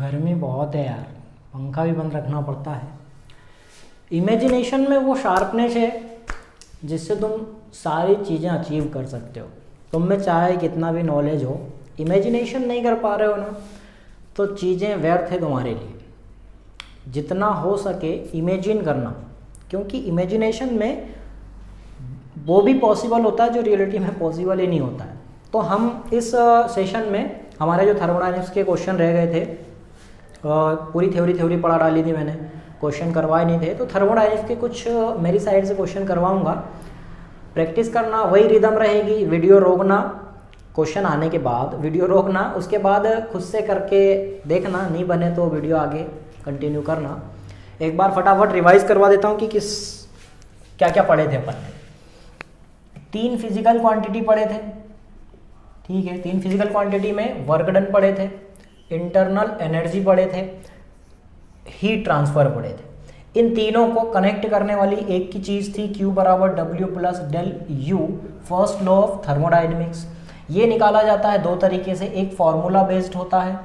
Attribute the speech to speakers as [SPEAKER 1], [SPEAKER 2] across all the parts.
[SPEAKER 1] गर्मी बहुत है यार, पंखा भी बंद रखना पड़ता है। इमेजिनेशन में वो शार्पनेस है जिससे तुम सारी चीज़ें अचीव कर सकते हो। तुम में चाहे कितना भी नॉलेज हो, इमेजिनेशन नहीं कर पा रहे हो ना, तो चीज़ें व्यर्थ है तुम्हारे लिए। जितना हो सके इमेजिन करना, क्योंकि इमेजिनेशन में वो भी पॉसिबल होता है जो रियलिटी में पॉसिबल ही नहीं होता है। तो हम इस सेशन में हमारे जो थर्मोडायनेमिक्स के क्वेश्चन रह गए थे, पूरी थ्योरी पढ़ा डाली थी मैंने, क्वेश्चन करवाए नहीं थे, तो थर्मोडायनेमिक्स के कुछ मेरी साइड से क्वेश्चन करवाऊंगा। प्रैक्टिस करना, वही रिदम रहेगी, वीडियो रोकना, क्वेश्चन आने के बाद वीडियो रोकना, उसके बाद खुद से करके देखना, नहीं बने तो वीडियो आगे कंटिन्यू करना। एक बार फटाफट रिवाइज करवा देता हूँ कि क्या क्या पढ़े थे अपन ने। 3 फिजिकल क्वांटिटी पढ़े थे, ठीक है। 3 फिजिकल क्वांटिटी में वर्क डन पढ़े थे, इंटरनल एनर्जी पढ़े थे, हीट ट्रांसफर पढ़े थे। इन तीनों को कनेक्ट करने वाली एक की चीज़ थी Q बराबर W plus del U, first law of thermodynamics. ये निकाला जाता है 2 तरीके से, एक फॉर्मूला बेस्ड होता है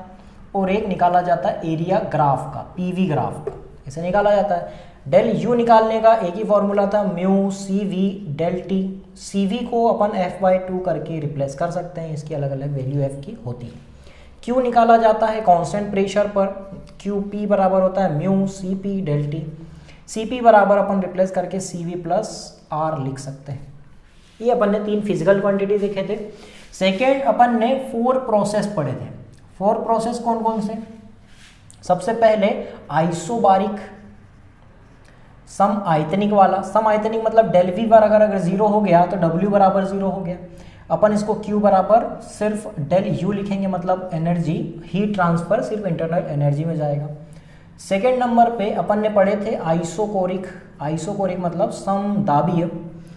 [SPEAKER 1] और एक निकाला जाता है एरिया ग्राफ का, PV ग्राफ का, इसे निकाला जाता है। डेल U निकालने का एक ही फॉर्मूला था, mu CV del T। CV को अपन F/2 करके रिप्लेस कर सकते हैं, इसकी अलग अलग वैल्यू F की होती है। Q निकाला जाता है कांस्टेंट प्रेशर पर, QP बराबर होता है mu CP del T। CP बराबर अपन रिप्लेस करके CV प्लस R लिख सकते हैं। ये अपन ने 3 फिजिकल क्वांटिटी देखे थे। सेकेंड अपन ने 4 प्रोसेस पढ़े थे। 4 प्रोसेस कौन कौन से? सबसे पहले आइसोबारिक, सम आयतनिक वाला। सम आयतनिक मतलब डेल V बार अगर 0 हो गया तो W बराबर 0 हो गया। अपन इसको Q बराबर सिर्फ डेल U लिखेंगे, मतलब एनर्जी, हीट ट्रांसफर सिर्फ इंटरनल एनर्जी में जाएगा। सेकेंड नंबर पे अपन ने पढ़े थे आइसोकोरिक। आइसोकोरिक मतलब समदाबीय।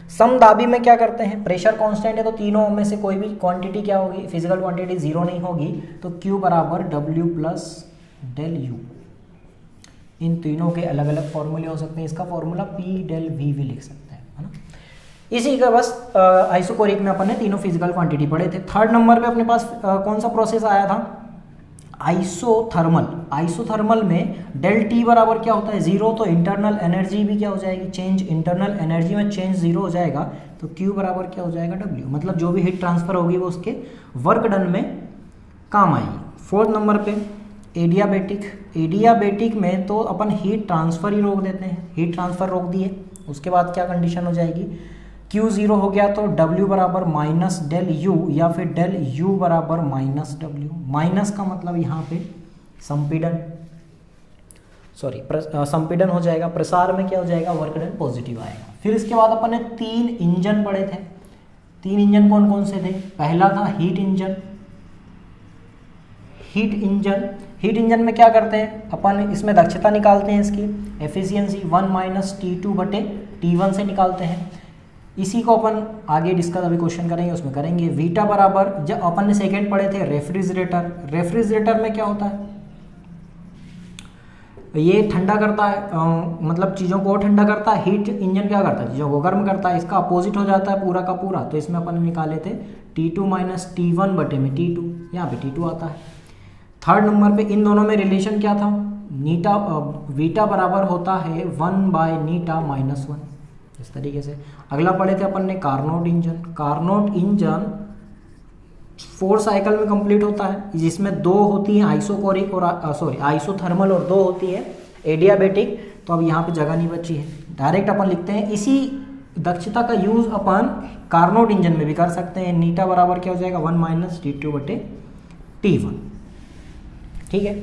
[SPEAKER 1] समदाबी में क्या करते हैं, प्रेशर कांस्टेंट है तो तीनों में से कोई भी क्वांटिटी क्या होगी, फिजिकल क्वांटिटी 0 नहीं होगी, तो Q बराबर W प्लस डेल U। इन तीनों के अलग अलग फॉर्मूले हो सकते हैं, इसका फॉर्मूला P डेल V भी लिख सकते हैं, है ना। इसी का बस आइसोकोरिक में अपन ने तीनों फिजिकल क्वांटिटी पढ़े थे। थर्ड नंबर पे अपने पास कौन सा प्रोसेस आया था, आइसोथर्मल। आइसोथर्मल में डेल T बराबर क्या होता है 0, तो इंटरनल एनर्जी भी क्या हो जाएगी, चेंज, इंटरनल एनर्जी में चेंज 0 हो जाएगा, तो Q बराबर क्या हो जाएगा W, मतलब जो भी हीट ट्रांसफर होगी वो उसके वर्क डन में काम आएगी। फोर्थ नंबर पे एडियाबेटिक। एडियाबेटिक में तो अपन हीट ट्रांसफर ही रोक देते हैं, हीट ट्रांसफर रोक दिए, उसके बाद क्या कंडीशन हो जाएगी, Q 0 हो गया तो W बराबर माइनस डेल U, या फिर डेल U बराबर माइनस W। माइनस का मतलब यहाँ पे संपीड़न, सॉरी संपीड़न हो जाएगा, प्रसार में क्या हो जाएगा, वर्क डन पॉजिटिव आएगा। फिर इसके बाद अपन ने 3 इंजन पढ़े थे। 3 इंजन कौन कौन से थे, पहला था heat engine. Heat engine, heat engine में क्या करते हैं अपन, इसमें दक्षता निकालते हैं, इसकी एफिशिएंसी 1 माइनस T2 बटे T1 से निकालते हैं। इसी को अपन आगे डिस्कस अभी क्वेश्चन करेंगे उसमें करेंगे। वीटा बराबर, जब अपन ने सेकेंड पढ़े थे रेफ्रिजरेटर। रेफ्रिजरेटर में क्या होता है, ये ठंडा करता है, मतलब चीज़ों को ठंडा करता है। हीट इंजन क्या करता है, चीज़ों को गर्म करता है, इसका अपोजिट हो जाता है पूरा का पूरा। तो इसमें अपन निकाले थे T2 माइनस T1 बटे में T2, यहाँ पे T2 आता है। थर्ड नंबर पे इन दोनों में रिलेशन क्या था, नीटा, वीटा बराबर होता है 1 बाय नीटा माइनस 1, इस तरीके से। अगला पढ़े थे अपन ने Carnot engine. Carnot engine 4 cycle में कंप्लीट होता है, जिसमें 2 होती हैं आइसोकोरिक और आइसोथर्मल, और 2 होती है एडियाबेटिक। तो अब यहाँ पे जगह नहीं बची है, डायरेक्ट अपन लिखते हैं। इसी दक्षता का यूज अपन कार्नोट इंजन में भी कर सकते हैं। नीटा बराबर क्या हो जाएगा, 1 माइनस T2 बटे T1, ठीक है।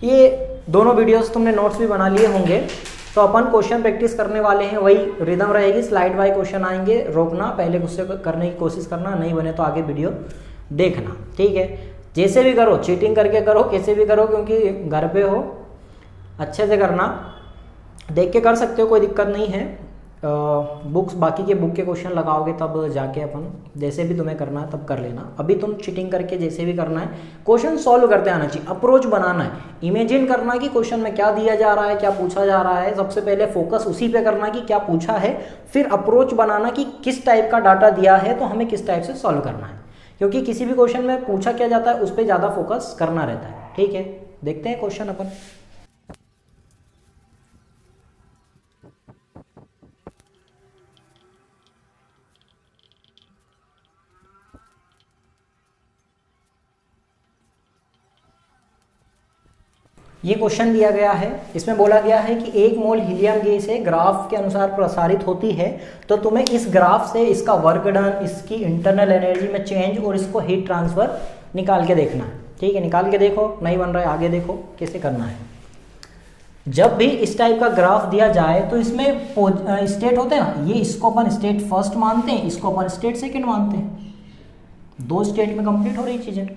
[SPEAKER 1] ये दोनों वीडियोस तुमने नोट्स भी बना लिए होंगे। तो अपन क्वेश्चन प्रैक्टिस करने वाले हैं, वही रिदम रहेगी, स्लाइड बाय क्वेश्चन आएंगे, रोकना, पहले उससे करने की कोशिश करना, नहीं बने तो आगे वीडियो देखना, ठीक है। जैसे भी करो, चीटिंग करके करो, कैसे भी करो, क्योंकि घर पे हो, अच्छे से करना, देख के कर सकते हो, कोई दिक्कत नहीं है। बुक्स, बाकी के बुक के क्वेश्चन लगाओगे तब जाके अपन, जैसे भी तुम्हें करना है तब कर लेना। अभी तुम चीटिंग करके जैसे भी करना है, क्वेश्चन सॉल्व करते आना चाहिए, अप्रोच बनाना है, इमेजिन करना कि क्वेश्चन में क्या दिया जा रहा है, क्या पूछा जा रहा है। सबसे पहले फोकस उसी पे करना कि क्या पूछा है, फिर अप्रोच बनाना कि किस टाइप का डाटा दिया है तो हमें किस टाइप से सॉल्व करना है, क्योंकि किसी भी क्वेश्चन में पूछा क्या जाता है उस पर ज़्यादा फोकस करना रहता है, ठीक है। देखते हैं क्वेश्चन अपन। ये क्वेश्चन दिया गया है, इसमें बोला गया है कि 1 मोल हीलियम गैस है, ग्राफ के अनुसार प्रसारित होती है, तो तुम्हें इस ग्राफ से इसका वर्क डन, इसकी इंटरनल एनर्जी में चेंज और इसको हीट ट्रांसफर निकाल के देखना है। ठीक है, निकाल के देखो, नहीं बन रहा है आगे देखो कैसे करना है। जब भी इस टाइप का ग्राफ दिया जाए तो इसमें स्टेट होते हैं ना, ये इसको अपन स्टेट फर्स्ट मानते हैं, इसको अपन स्टेट सेकेंड मानते हैं, 2 स्टेट में कंप्लीट हो रही चीजें।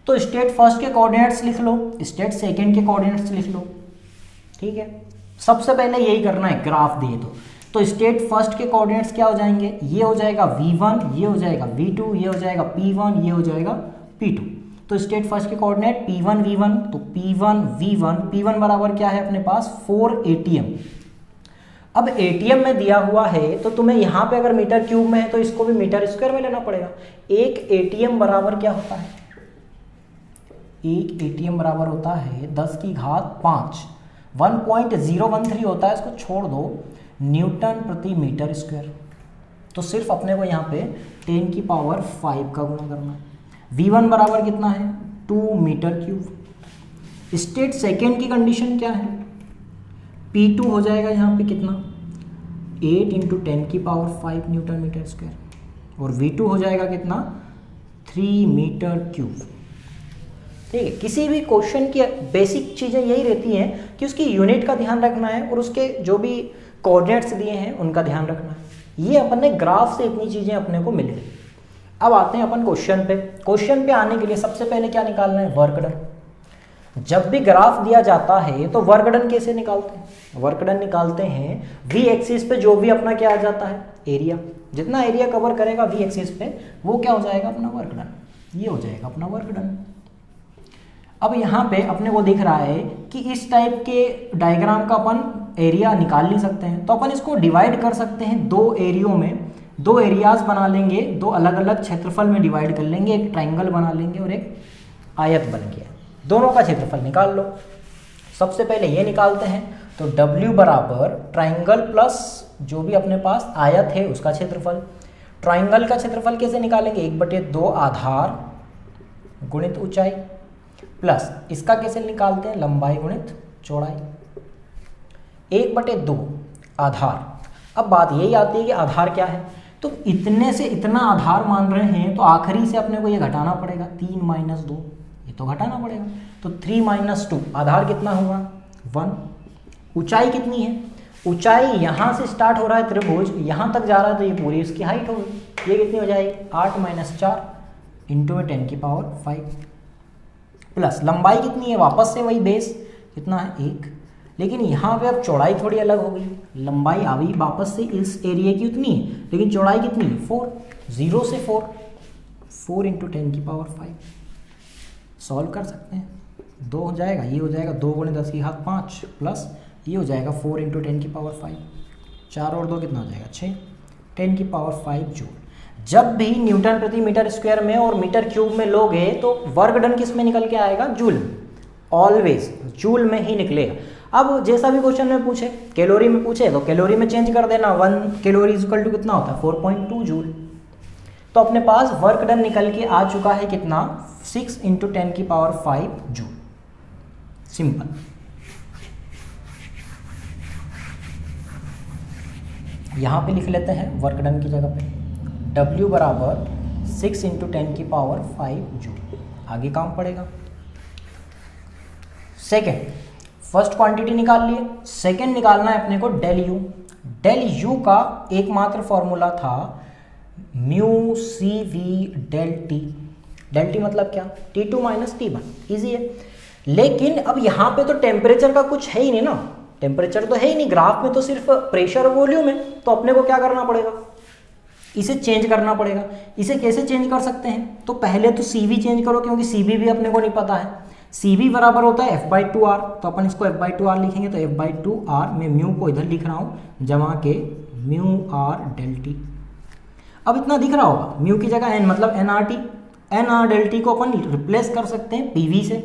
[SPEAKER 1] तो स्टेट फर्स्ट के कोऑर्डिनेट्स लिख लो, स्टेट सेकंड के कोऑर्डिनेट्स लिख लो। ठीक है, सबसे पहले यही करना है, ग्राफ दिए तो स्टेट फर्स्ट के कोऑर्डिनेट्स क्या हो जाएंगे, ये हो जाएगा v1, ये हो जाएगा v2, ये हो जाएगा p1, ये हो जाएगा p2। तो स्टेट फर्स्ट के कोऑर्डिनेट p1 v1, तो p1 v1, p1 बराबर क्या है अपने पास 4 atm। अब एटीएम में दिया हुआ है तो तुम्हें यहाँ पे अगर मीटर क्यूब में है तो इसको भी मीटर स्क्वायर में लेना पड़ेगा। एक एटीएम बराबर क्या होता है, एक एटीएम बराबर होता है 10 की घात 5, 1.013 होता है, इसको छोड़ दो, न्यूटन प्रति मीटर स्क्वायर। तो सिर्फ अपने को यहाँ पे 10 की पावर 5 का गुणा करना है। v1 बराबर कितना है 2 मीटर क्यूब। स्टेट सेकेंड की कंडीशन क्या है, p2 हो जाएगा यहाँ पे कितना 8 इंटू 10 की पावर 5 न्यूटन मीटर स्क्वायर, और v2 हो जाएगा कितना 3 मीटर क्यूब। ठीक है, किसी भी क्वेश्चन की बेसिक चीज़ें यही रहती हैं कि उसकी यूनिट का ध्यान रखना है और उसके जो भी कोऑर्डिनेट्स दिए हैं उनका ध्यान रखना है। ये अपन ने ग्राफ से इतनी चीज़ें अपने को मिल गई। अब आते हैं अपन क्वेश्चन पे। क्वेश्चन पे आने के लिए सबसे पहले क्या निकालना है, वर्क डन। जब भी ग्राफ दिया जाता है तो वर्क डन कैसे निकालते हैं, वर्क डन निकालते हैं v एक्सिस पे जो भी अपना क्या आ जाता है एरिया, जितना एरिया कवर करेगा v एक्सिस पे वो क्या हो जाएगा अपना वर्क डन, ये हो जाएगा अपना वर्क डन। अब यहाँ पे अपने को दिख रहा है कि इस टाइप के डायग्राम का अपन एरिया निकाल नहीं सकते हैं, तो अपन इसको डिवाइड कर सकते हैं 2 एरियो में, 2 एरियाज बना लेंगे, 2 अलग अलग क्षेत्रफल में डिवाइड कर लेंगे, एक ट्राइंगल बना लेंगे और एक आयत बन गया। दोनों का क्षेत्रफल निकाल लो। सबसे पहले ये निकालते हैं, तो W बराबर ट्राइंगल प्लस जो भी अपने पास आयत है उसका क्षेत्रफल। ट्राइंगल का क्षेत्रफल कैसे निकालेंगे, 1/2 आधार गुणित ऊंचाई, प्लस इसका कैसे निकालते हैं, लंबाई गुणित चौड़ाई, 1/2 आधार। अब बात यही आती है कि आधार क्या है, तो इतने से इतना आधार मान रहे हैं तो आखिरी से अपने को ये घटाना पड़ेगा, 3 - 2, ये तो घटाना पड़ेगा। तो 3 - 2 आधार कितना होगा 1। ऊंचाई कितनी है, ऊंचाई यहाँ से स्टार्ट हो रहा है त्रिभुज, यहाँ तक जा रहा है तो ये पूरी इसकी हाइट होगी, ये कितनी हो जाएगी 8 - 4 इंटू में 10 की पावर 5, प्लस लंबाई कितनी है, वापस से वही बेस कितना है 1, लेकिन यहाँ पे अब चौड़ाई थोड़ी अलग हो गई, लंबाई आ गई वापस से इस एरिया की उतनी है, लेकिन चौड़ाई कितनी है 4, 0 से 4 इंटू 10 की पावर 5। सॉल्व कर सकते हैं, 2 हो जाएगा, ये हो जाएगा 2 × 10 की घात 5, प्लस ये हो जाएगा 4 इंटू 10 की पावर 5, 4 और 2 कितना हो जाएगा 6, 10 की पावर 5 जूल। जब भी न्यूटन प्रति मीटर स्क्वायर में और मीटर क्यूब में लोगे तो वर्क डन किस में निकल के आएगा, जूल, ऑलवेज जूल में ही निकलेगा। अब जैसा भी क्वेश्चन में पूछे, कैलोरी में पूछे तो कैलोरी में चेंज कर देना, 1 कैलोरी इक्वल टू कितना होता है 4.2 जूल। तो अपने पास वर्क डन निकल के आ चुका है कितना 6 इंटू 10 की पावर 5 जूल। सिंपल। यहाँ पे लिख लेते हैं वर्क डन की जगह पे W बराबर 6 इंटू 10 की पावर 5 जूल। आगे काम पड़ेगा। सेकेंड, फर्स्ट क्वांटिटी निकाल लिए, सेकेंड निकालना है अपने को डेल यू। डेल यू का एकमात्र फॉर्मूला था mu C V del T. Del T मतलब क्या, T2 - T1, ईजी है। लेकिन अब यहाँ पे तो टेम्परेचर का कुछ है ही नहीं ना, टेम्परेचर तो है ही नहीं, ग्राफ में तो सिर्फ प्रेशर और वॉल्यूम है, तो अपने को क्या करना पड़ेगा, इसे चेंज करना पड़ेगा। इसे कैसे चेंज कर सकते हैं, तो पहले तो CV चेंज करो, क्योंकि CV भी अपने को नहीं पता है। CV बराबर होता है F/2R, तो अपन इसको F/2R लिखेंगे, तो F/2R में म्यू को इधर लिख रहा हूँ जमा के म्यू आर डेल टी। अब इतना दिख रहा होगा, म्यू की जगह n मतलब NRT, NR डेल टी को अपन रिप्लेस कर सकते हैं PV से।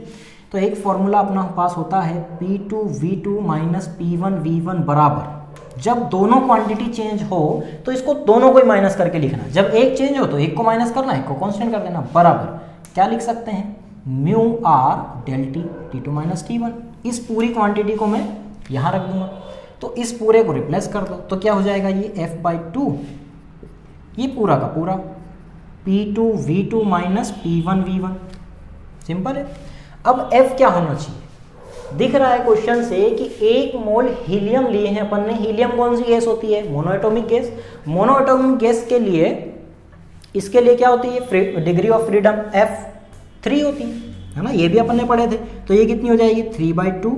[SPEAKER 1] तो एक फॉर्मूला अपना पास होता है P2V2 माइनस P1V1 बराबर, जब दोनों क्वांटिटी चेंज हो तो इसको दोनों को ही माइनस करके लिखना, जब एक चेंज हो तो एक को माइनस करना, एक को कांस्टेंट कर देना, बराबर क्या लिख सकते हैं, mu R del T T2 minus T1। इस पूरी क्वांटिटी को मैं यहाँ रख दूंगा, तो इस पूरे को रिप्लेस कर दो, तो क्या हो जाएगा ये F/2, ये पूरा का पूरा P2V2 माइनस P1V1, सिंपल है। अब F क्या होना चाहिए, दिख रहा है क्वेश्चन से कि 1 मोल हीलियम लिए हैं अपन ने। हीलियम कौन सी गैस होती है, मोनोएटॉमिक गैस। मोनोएटॉमिक गैस के लिए इसके लिए क्या होती है, डिग्री ऑफ फ्रीडम F3 होती है ना, ये भी अपन ने पढ़े थे। तो ये कितनी हो जाएगी 3/2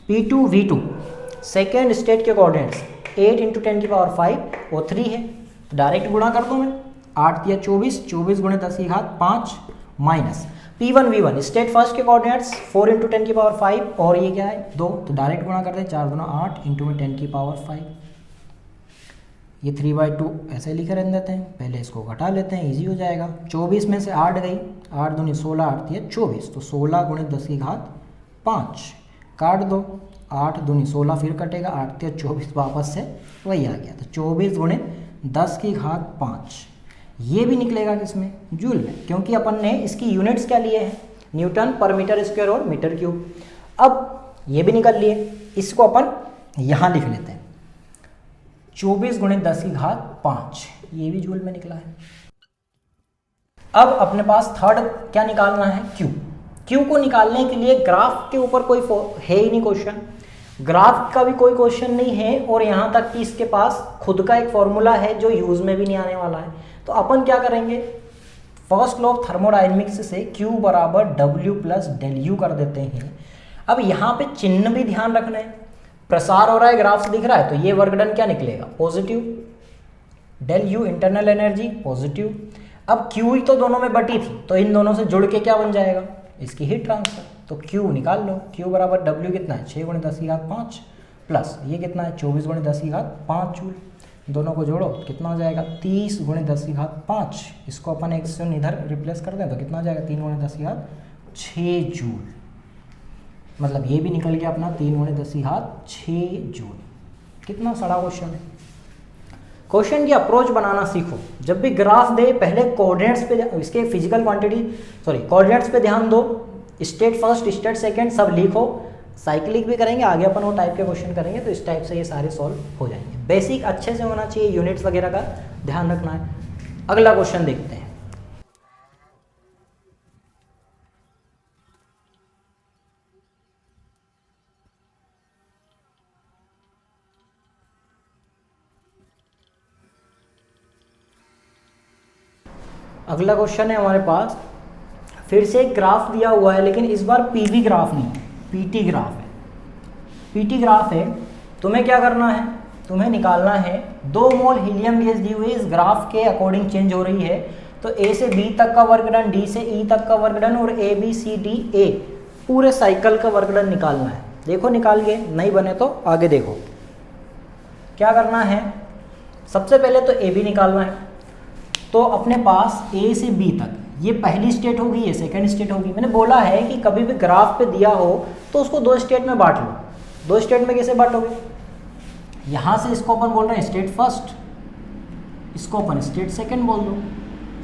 [SPEAKER 1] P2V2 सेकेंड स्टेट के कोऑर्डिनेट्स 8 × 10⁵ और 3 है, तो डायरेक्ट गुणा कर दूं मैं, 8 या 24, 24 × 10⁵ माइनस P1V1 स्टेट फर्स्ट के कोऑर्डिनेट्स 4 × 10⁵ और ये क्या है 2, तो डायरेक्ट गुणा करते हैं, 4 × 8 × 10⁵ ये 3/2 ऐसे लिखे रहने देते हैं। पहले इसको घटा लेते हैं, इजी हो जाएगा। 24 में से 8 गई, 8 दूनी 16, 8 या 24, तो 16 × 10⁵ काट दो, 8 दूनी 16 फिर कटेगा, 8 या 24 वापस से वही आ गया, तो 24 × 10⁵ ये भी निकलेगा किसमें, जूल में, क्योंकि अपन ने इसकी यूनिट्स क्या लिए हैं, न्यूटन पर मीटर स्क्वायर और मीटर क्यूब। अब ये भी निकल लिए, इसको अपन यहाँ लिख लेते हैं, 24 × 10⁵, ये भी जूल में निकला है। अब अपने पास थर्ड क्या निकालना है, क्यू। क्यू को निकालने के लिए ग्राफ के ऊपर कोई है ही नहीं क्वेश्चन, ग्राफ का भी कोई क्वेश्चन नहीं है, और यहाँ तक कि इसके पास खुद का एक फॉर्मूला है जो यूज में भी नहीं आने वाला है। तो अपन क्या करेंगे, फर्स्ट लॉ ऑफ थर्मोडायनेमिक्स से Q बराबर W प्लस डेल यू कर देते हैं। अब यहाँ पे चिन्ह भी ध्यान रखना है, प्रसार हो रहा है, ग्राफ से दिख रहा है, तो ये वर्क डन क्या निकलेगा, positive, del U internal energy positive. अब Q ही तो दोनों में बटी थी, तो इन दोनों से जुड़ के क्या बन जाएगा, इसकी हीट ट्रांसफर, तो Q निकाल लो, Q बराबर W कितना है 6 × 10⁵ प्लस ये कितना है 24 × 10⁵ जूल, दोनों को जोड़ो कितना हो जाएगा 30 × 10⁵, इसको अपन एक से इधर रिप्लेस कर दें तो कितना हो जाएगा 3 × 10⁶ जूल, मतलब ये भी निकल गया अपना 3 × 10⁶ जूल। कितना सड़ा क्वेश्चन है। क्वेश्चन की अप्रोच बनाना सीखो, जब भी ग्राफ दे पहले कोऑर्डिनेट्स पे, इसके फिजिकल क्वांटिटी कोऑर्डिनेट्स पे ध्यान दो, स्टेट फर्स्ट स्टेट सेकंड सब लिखो, साइक्लिक भी करेंगे, आगे अपन वो टाइप के क्वेश्चन करेंगे, तो इस टाइप से ये सारे सॉल्व हो जाएंगे। बेसिक अच्छे से होना चाहिए, यूनिट्स वगैरह का ध्यान रखना है। अगला क्वेश्चन देखते हैं। अगला क्वेश्चन है हमारे पास, फिर से एक ग्राफ दिया हुआ है, लेकिन इस बार पीवी ग्राफ नहीं है, पीटी ग्राफ है। पीटी ग्राफ है, तुम्हें क्या करना है, तुम्हें निकालना है 2 मोल हीलियम गैस दी हुई इस ग्राफ के अकॉर्डिंग चेंज हो रही है, तो ए से बी तक का वर्क डन, डी से ई तक का वर्क डन, और A B C D A पूरे साइकिल का वर्क डन निकालना है। देखो निकाल के, नहीं बने तो आगे देखो क्या करना है। सबसे पहले तो ए बी निकालना है, तो अपने पास ए से बी तक ये पहली स्टेट होगी, ये सेकंड स्टेट होगी। मैंने बोला है कि कभी भी ग्राफ पे दिया हो तो उसको 2 स्टेट में बांट लो। 2 स्टेट में कैसे बांटोगे, यहाँ से इसको अपन बोल रहे हैं स्टेट फर्स्ट, इसको अपन स्टेट सेकंड बोल दो,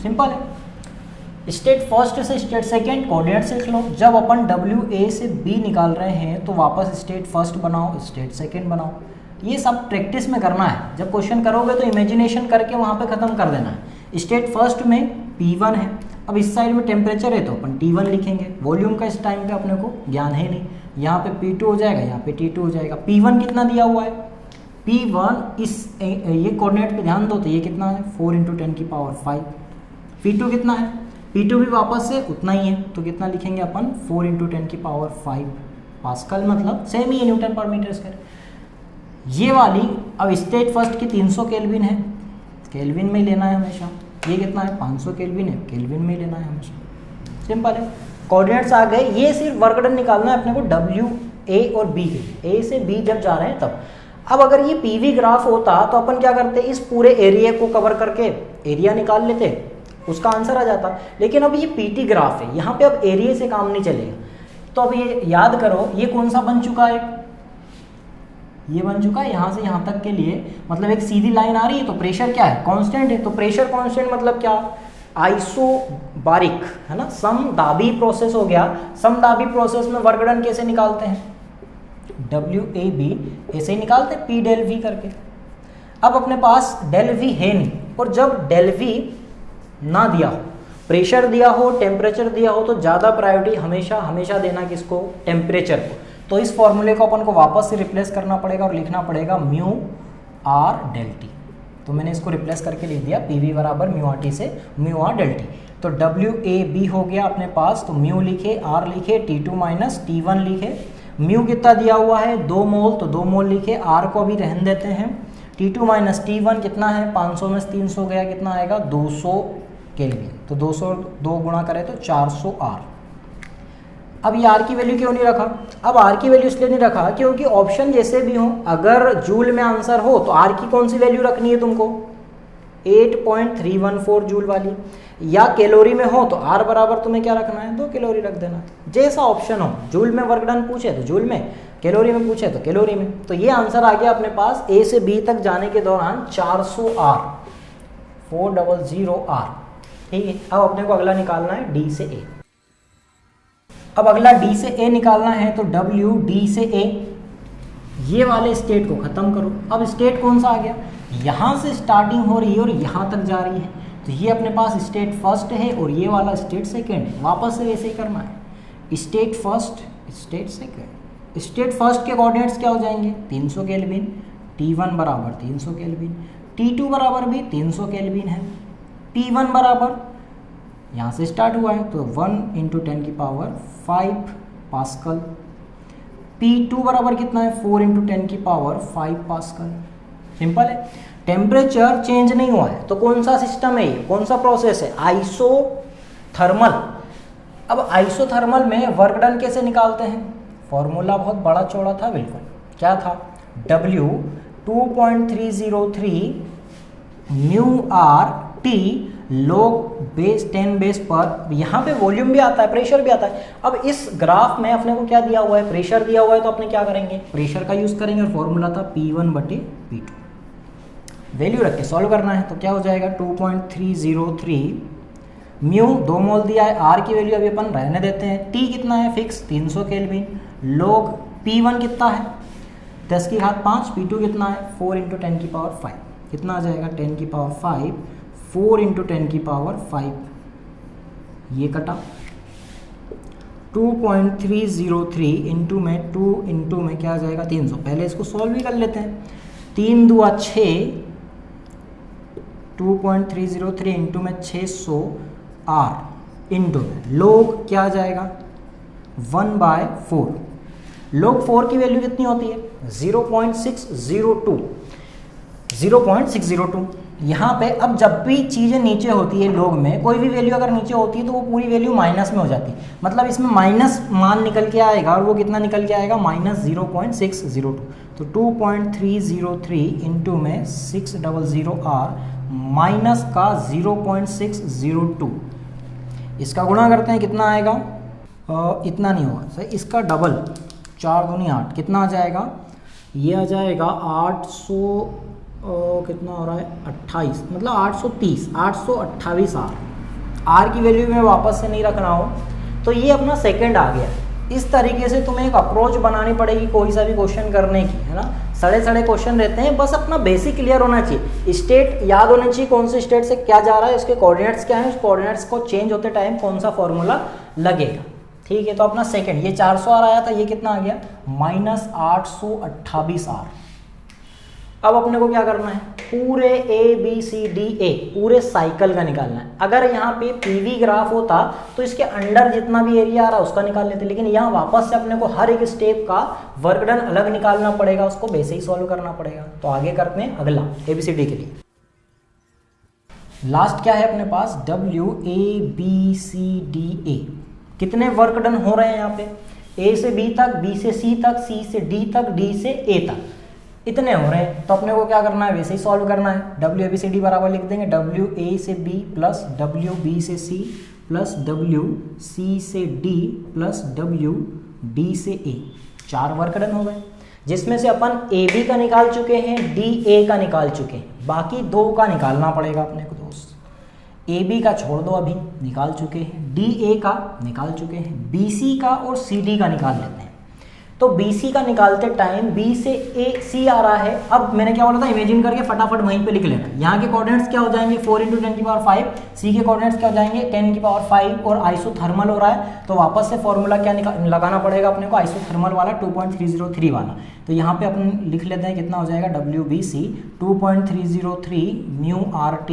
[SPEAKER 1] सिंपल है। स्टेट फर्स्ट से स्टेट सेकंड कोऑर्डिनेट से लिख लो। जब अपन डब्ल्यू ए से बी निकाल रहे हैं तो वापस स्टेट फर्स्ट बनाओ, स्टेट सेकंड बनाओ। ये सब प्रैक्टिस में करना है, जब क्वेश्चन करोगे तो इमेजिनेशन करके वहाँ पे ख़त्म कर देना है। स्टेट फर्स्ट में P1 है, अब इस साइड में टेम्परेचर है तो अपन T1 लिखेंगे, वॉल्यूम का इस टाइम पे अपने को ज्ञान है नहीं, यहाँ पे P2 हो जाएगा, यहाँ पे T2 हो जाएगा। P1 कितना दिया हुआ है, P1 इस ये कोऑर्डिनेट पे ध्यान दो, तो ये कितना है 4 × 10⁵। P2 कितना है, P2 भी वापस से उतना ही है, तो कितना लिखेंगे अपन 4 × 10⁵ पास्कल, मतलब सेम ही है, न्यूटन पर मीटर स्क्वायर। ये वाली अब स्टेट फर्स्ट की 300 केल्विन है, केल्विन में लेना है हमेशा। ये कितना है 500 केल्विन है, केल्विन में लेना है हमेशा, सिंपल है। कोऑर्डिनेट्स आ गए, ये सिर्फ वर्क डन निकालना है अपने को डब्ल्यू ए और बी के, ए से बी जब जा रहे हैं तब। अब अगर ये पीवी ग्राफ होता तो अपन क्या करते, इस पूरे एरिया को कवर करके एरिया निकाल लेते, उसका आंसर आ जाता। लेकिन अब ये पीटी ग्राफ है, यहाँ पे अब एरिया से काम नहीं चलेगा, तो अब ये याद करो, ये कौन सा बन चुका है, ये बन चुका है यहाँ से यहाँ तक के लिए, मतलब एक सीधी लाइन आ रही है, तो प्रेशर क्या है, कांस्टेंट है। तो प्रेशर कांस्टेंट मतलब क्या, आइसोबारिक है ना, समदाबी प्रोसेस हो गया। समदाबी प्रोसेस में वर्क डन कैसे निकालते हैं, WAB ऐसे ही निकालते हैं, P del V करके। अब अपने पास del V है नहीं, और जब del V ना दिया हो, प्रेशर दिया हो, टेम्परेचर दिया हो, तो ज़्यादा प्रायोरिटी हमेशा देना किसको, टेम्परेचर को। तो इस फॉर्मूले को अपन को वापस से रिप्लेस करना पड़ेगा और लिखना पड़ेगा म्यू आर डेल टी। तो मैंने इसको रिप्लेस करके लिख दिया PV बराबर म्यू आर टी से म्यू आर डेल टी। तो WAB हो गया अपने पास, तो म्यू लिखे, आर लिखे, T2 माइनस T1 लिखे। म्यू कितना दिया हुआ है 2 मोल, तो 2 मोल लिखे, आर को अभी रहने देते हैं। T2 माइनस T1 कितना है, 500 में 300 गया, कितना आएगा 200 केल्विन। तो 200 2 गुणा करें तो 400 आर। अब ये आर की वैल्यू क्यों नहीं रखा, अब आर की वैल्यू इसलिए नहीं रखा क्योंकि ऑप्शन जैसे भी हो, अगर जूल में आंसर हो तो आर की कौन सी वैल्यू रखनी है तुमको, 8.314 जूल वाली, या कैलोरी में हो तो आर बराबर तुम्हें क्या रखना है, 2 कैलोरी रख देना, जैसा ऑप्शन हो। जूल में वर्क डन पूछे तो जूल में, कैलोरी में पूछे तो कैलोरी में। तो ये आंसर आ गया अपने पास ए से बी तक जाने के दौरान 400 आर, 400 आर। ठीक है, अब अपने को अगला निकालना है डी से ए। अब अगला डी से ए निकालना है, तो W D से A, ये वाले स्टेट को खत्म करो। अब स्टेट कौन सा आ गया, यहाँ से स्टार्टिंग हो रही है और यहाँ तक जा रही है, तो ये अपने पास स्टेट फर्स्ट है और ये वाला स्टेट सेकंड है। वापस से वैसे ही करना है, state first state second. State first के कोऑर्डिनेट्स क्या हो जाएंगे, 300 केल्विन, T1 बराबर 300 केल्विन, T2 बराबर भी 300 केल्विन है, P1 बराबर यहाँ से स्टार्ट हुआ है तो 1 × 10⁵ पास्कल। P2 बराबर कितना है, 4 × 10⁵ पास्कल। सिंपल है। टेम्परेचर चेंज नहीं हुआ है, तो कौन सा सिस्टम है ये, कौन सा प्रोसेस है, आइसोथर्मल। अब आइसोथर्मल में वर्क डन कैसे निकालते हैं, फॉर्मूला बहुत बड़ा चौड़ा था बिल्कुल, क्या था, W 2.303 mu R T log base 10 base पर, यहाँ पे वॉल्यूम भी आता है, प्रेशर भी आता है। अब इस ग्राफ में अपने को क्या दिया हुआ है, प्रेशर दिया हुआ है, तो अपने क्या करेंगे, प्रेशर का यूज करेंगे, और फॉर्मूला था P1/P2। वैल्यू रख के सॉल्व करना है, तो क्या हो जाएगा 2.303 म्यू 2 मोल दिया है, आर की वैल्यू अभी अपन रहने देते हैं, टी कितना है फिक्स 300 केल्विन, log P1 कितना है 10⁵, P2 कितना है 4 × 10⁵, कितना आ जाएगा 10⁵, 4 × 10⁵, ये कटा 2.303 इंटू में 2 इंटू में क्या आ जाएगा 300। पहले इसको सॉल्व भी कर लेते हैं, 3 दूआ 6, 2.303 इंटू में 600 आर इंटू में लोग क्या आ जाएगा 1/4। लोग 4 की वैल्यू कितनी होती है 0.602, 0.602। यहाँ पे अब जब भी चीज़ें नीचे होती है लोग में, कोई भी वैल्यू अगर नीचे होती है तो वो पूरी वैल्यू माइनस में हो जाती है, मतलब इसमें माइनस मान निकल के आएगा, और वो कितना निकल के आएगा -0.602। तो 2.303 इंटू में 600 आर माइनस का 0.602, इसका गुणा करते हैं कितना आएगा, इतना नहीं होगा सही, इसका डबल 4 दूनी 8, कितना आ जाएगा, ये आ जाएगा 800 कितना हो रहा है 28, मतलब 830, 828 आर की वैल्यू में वापस से नहीं रखना हो, तो ये अपना सेकंड आ गया। इस तरीके से तुम्हें एक अप्रोच बनानी पड़ेगी कोई सा भी क्वेश्चन करने की, है ना। सड़े सड़े क्वेश्चन रहते हैं, बस अपना बेसिक क्लियर होना चाहिए, स्टेट याद होना चाहिए, कौन से स्टेट से क्या जा रहा है, उसके कोऑर्डिनेट्स क्या है, उस कोऑर्डिनेट्स को चेंज होते टाइम कौन सा फॉर्मूला लगेगा। ठीक है, तो अपना सेकंड ये 400 आर आया था, ये कितना आ गया -828 आर। अब अपने को क्या करना है, पूरे ABCDA पूरे साइकिल का निकालना है। अगर यहाँ पे PV ग्राफ होता तो इसके अंडर जितना भी एरिया आ रहा है उसका निकाल लेते, लेकिन यहाँ वापस से अपने को हर एक स्टेप का वर्क डन अलग निकालना पड़ेगा, उसको वैसे ही सॉल्व करना पड़ेगा। तो आगे करते हैं अगला ABCD के लिए। लास्ट क्या है अपने पास WABCDA, कितने वर्क डन हो रहे हैं यहाँ पे, A से B तक, B से C तक, C से D तक, D से A तक, इतने हो रहे हैं। तो अपने को क्या करना है, वैसे ही सॉल्व करना है। WABCD बराबर लिख देंगे WA से B प्लस WB से C प्लस W C से D प्लस W D से A, 4 वर्क डन हो गए, जिसमें से अपन AB का निकाल चुके हैं, DA का निकाल चुके हैं, बाकी 2 का निकालना पड़ेगा अपने को दोस्त। AB का छोड़ दो, अभी निकाल चुके हैं, DA का निकाल चुके हैं, BC का और CD का निकाल लेते हैं। तो BC का निकालते टाइम B से AC आ रहा है। अब मैंने क्या बोला था, इमेजिन करके फटाफट वहीं पे लिख लेना। यहाँ के कोऑर्डिनेट्स क्या हो जाएंगे, 4 × 10⁵, C के कोऑर्डिनेट्स क्या हो जाएंगे 10⁵, और आइसोथर्मल हो रहा है तो वापस से फॉर्मूला क्या लगाना पड़ेगा अपने को, आइसोथर्मल वाला 2.303 वाला। तो यहाँ पे अपन लिख लेते हैं कितना हो जाएगा, WBC 2.303 μRT,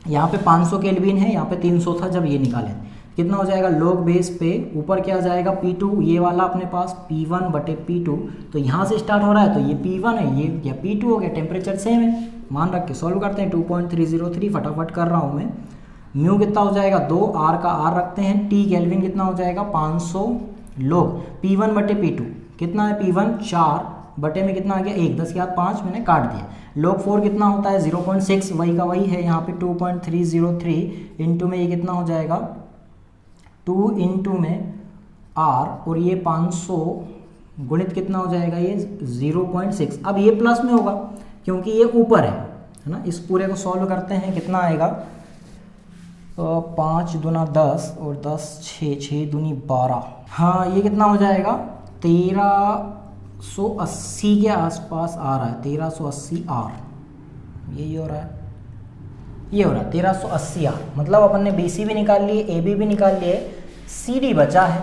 [SPEAKER 1] यहाँ पे 500 केल्विन है, यहाँ पे 300 था जब ये निकाले, कितना हो जाएगा log बेस पे ऊपर क्या आ जाएगा P2, ये वाला अपने पास P1/P2, तो यहाँ से स्टार्ट हो रहा है तो ये P1 है, ये या P2 हो गया, टेम्परेचर सेम है, मान रख के सॉल्व करते हैं। 2.303 फटाफट कर रहा हूँ मैं, म्यू कितना हो जाएगा 2, R का R रखते हैं, T केल्विन कितना हो जाएगा 500 log P1/P2 कितना है, P1 4 बटे में कितना आ गया 1, 10 के बाद 5 मैंने काट दिया, log 4 कितना होता है 0.6, वही का वही है यहाँ पे 2.303 इंटू में ये कितना हो जाएगा 2 इंटू में R, और ये 500 गुणित कितना हो जाएगा ये 0.6। अब ये प्लस में होगा क्योंकि ये ऊपर है ना। इस पूरे को सॉल्व करते हैं, कितना आएगा 5 दूना 10 और 10 6, 6 दूनी 12, हाँ ये कितना हो जाएगा 1380 के आसपास आ रहा है, 1380 R, यही हो रहा है, ये हो रहा है 1380 R। मतलब अपन ने BC भी निकाल लिए, AB भी निकाल लिए, CD बचा है।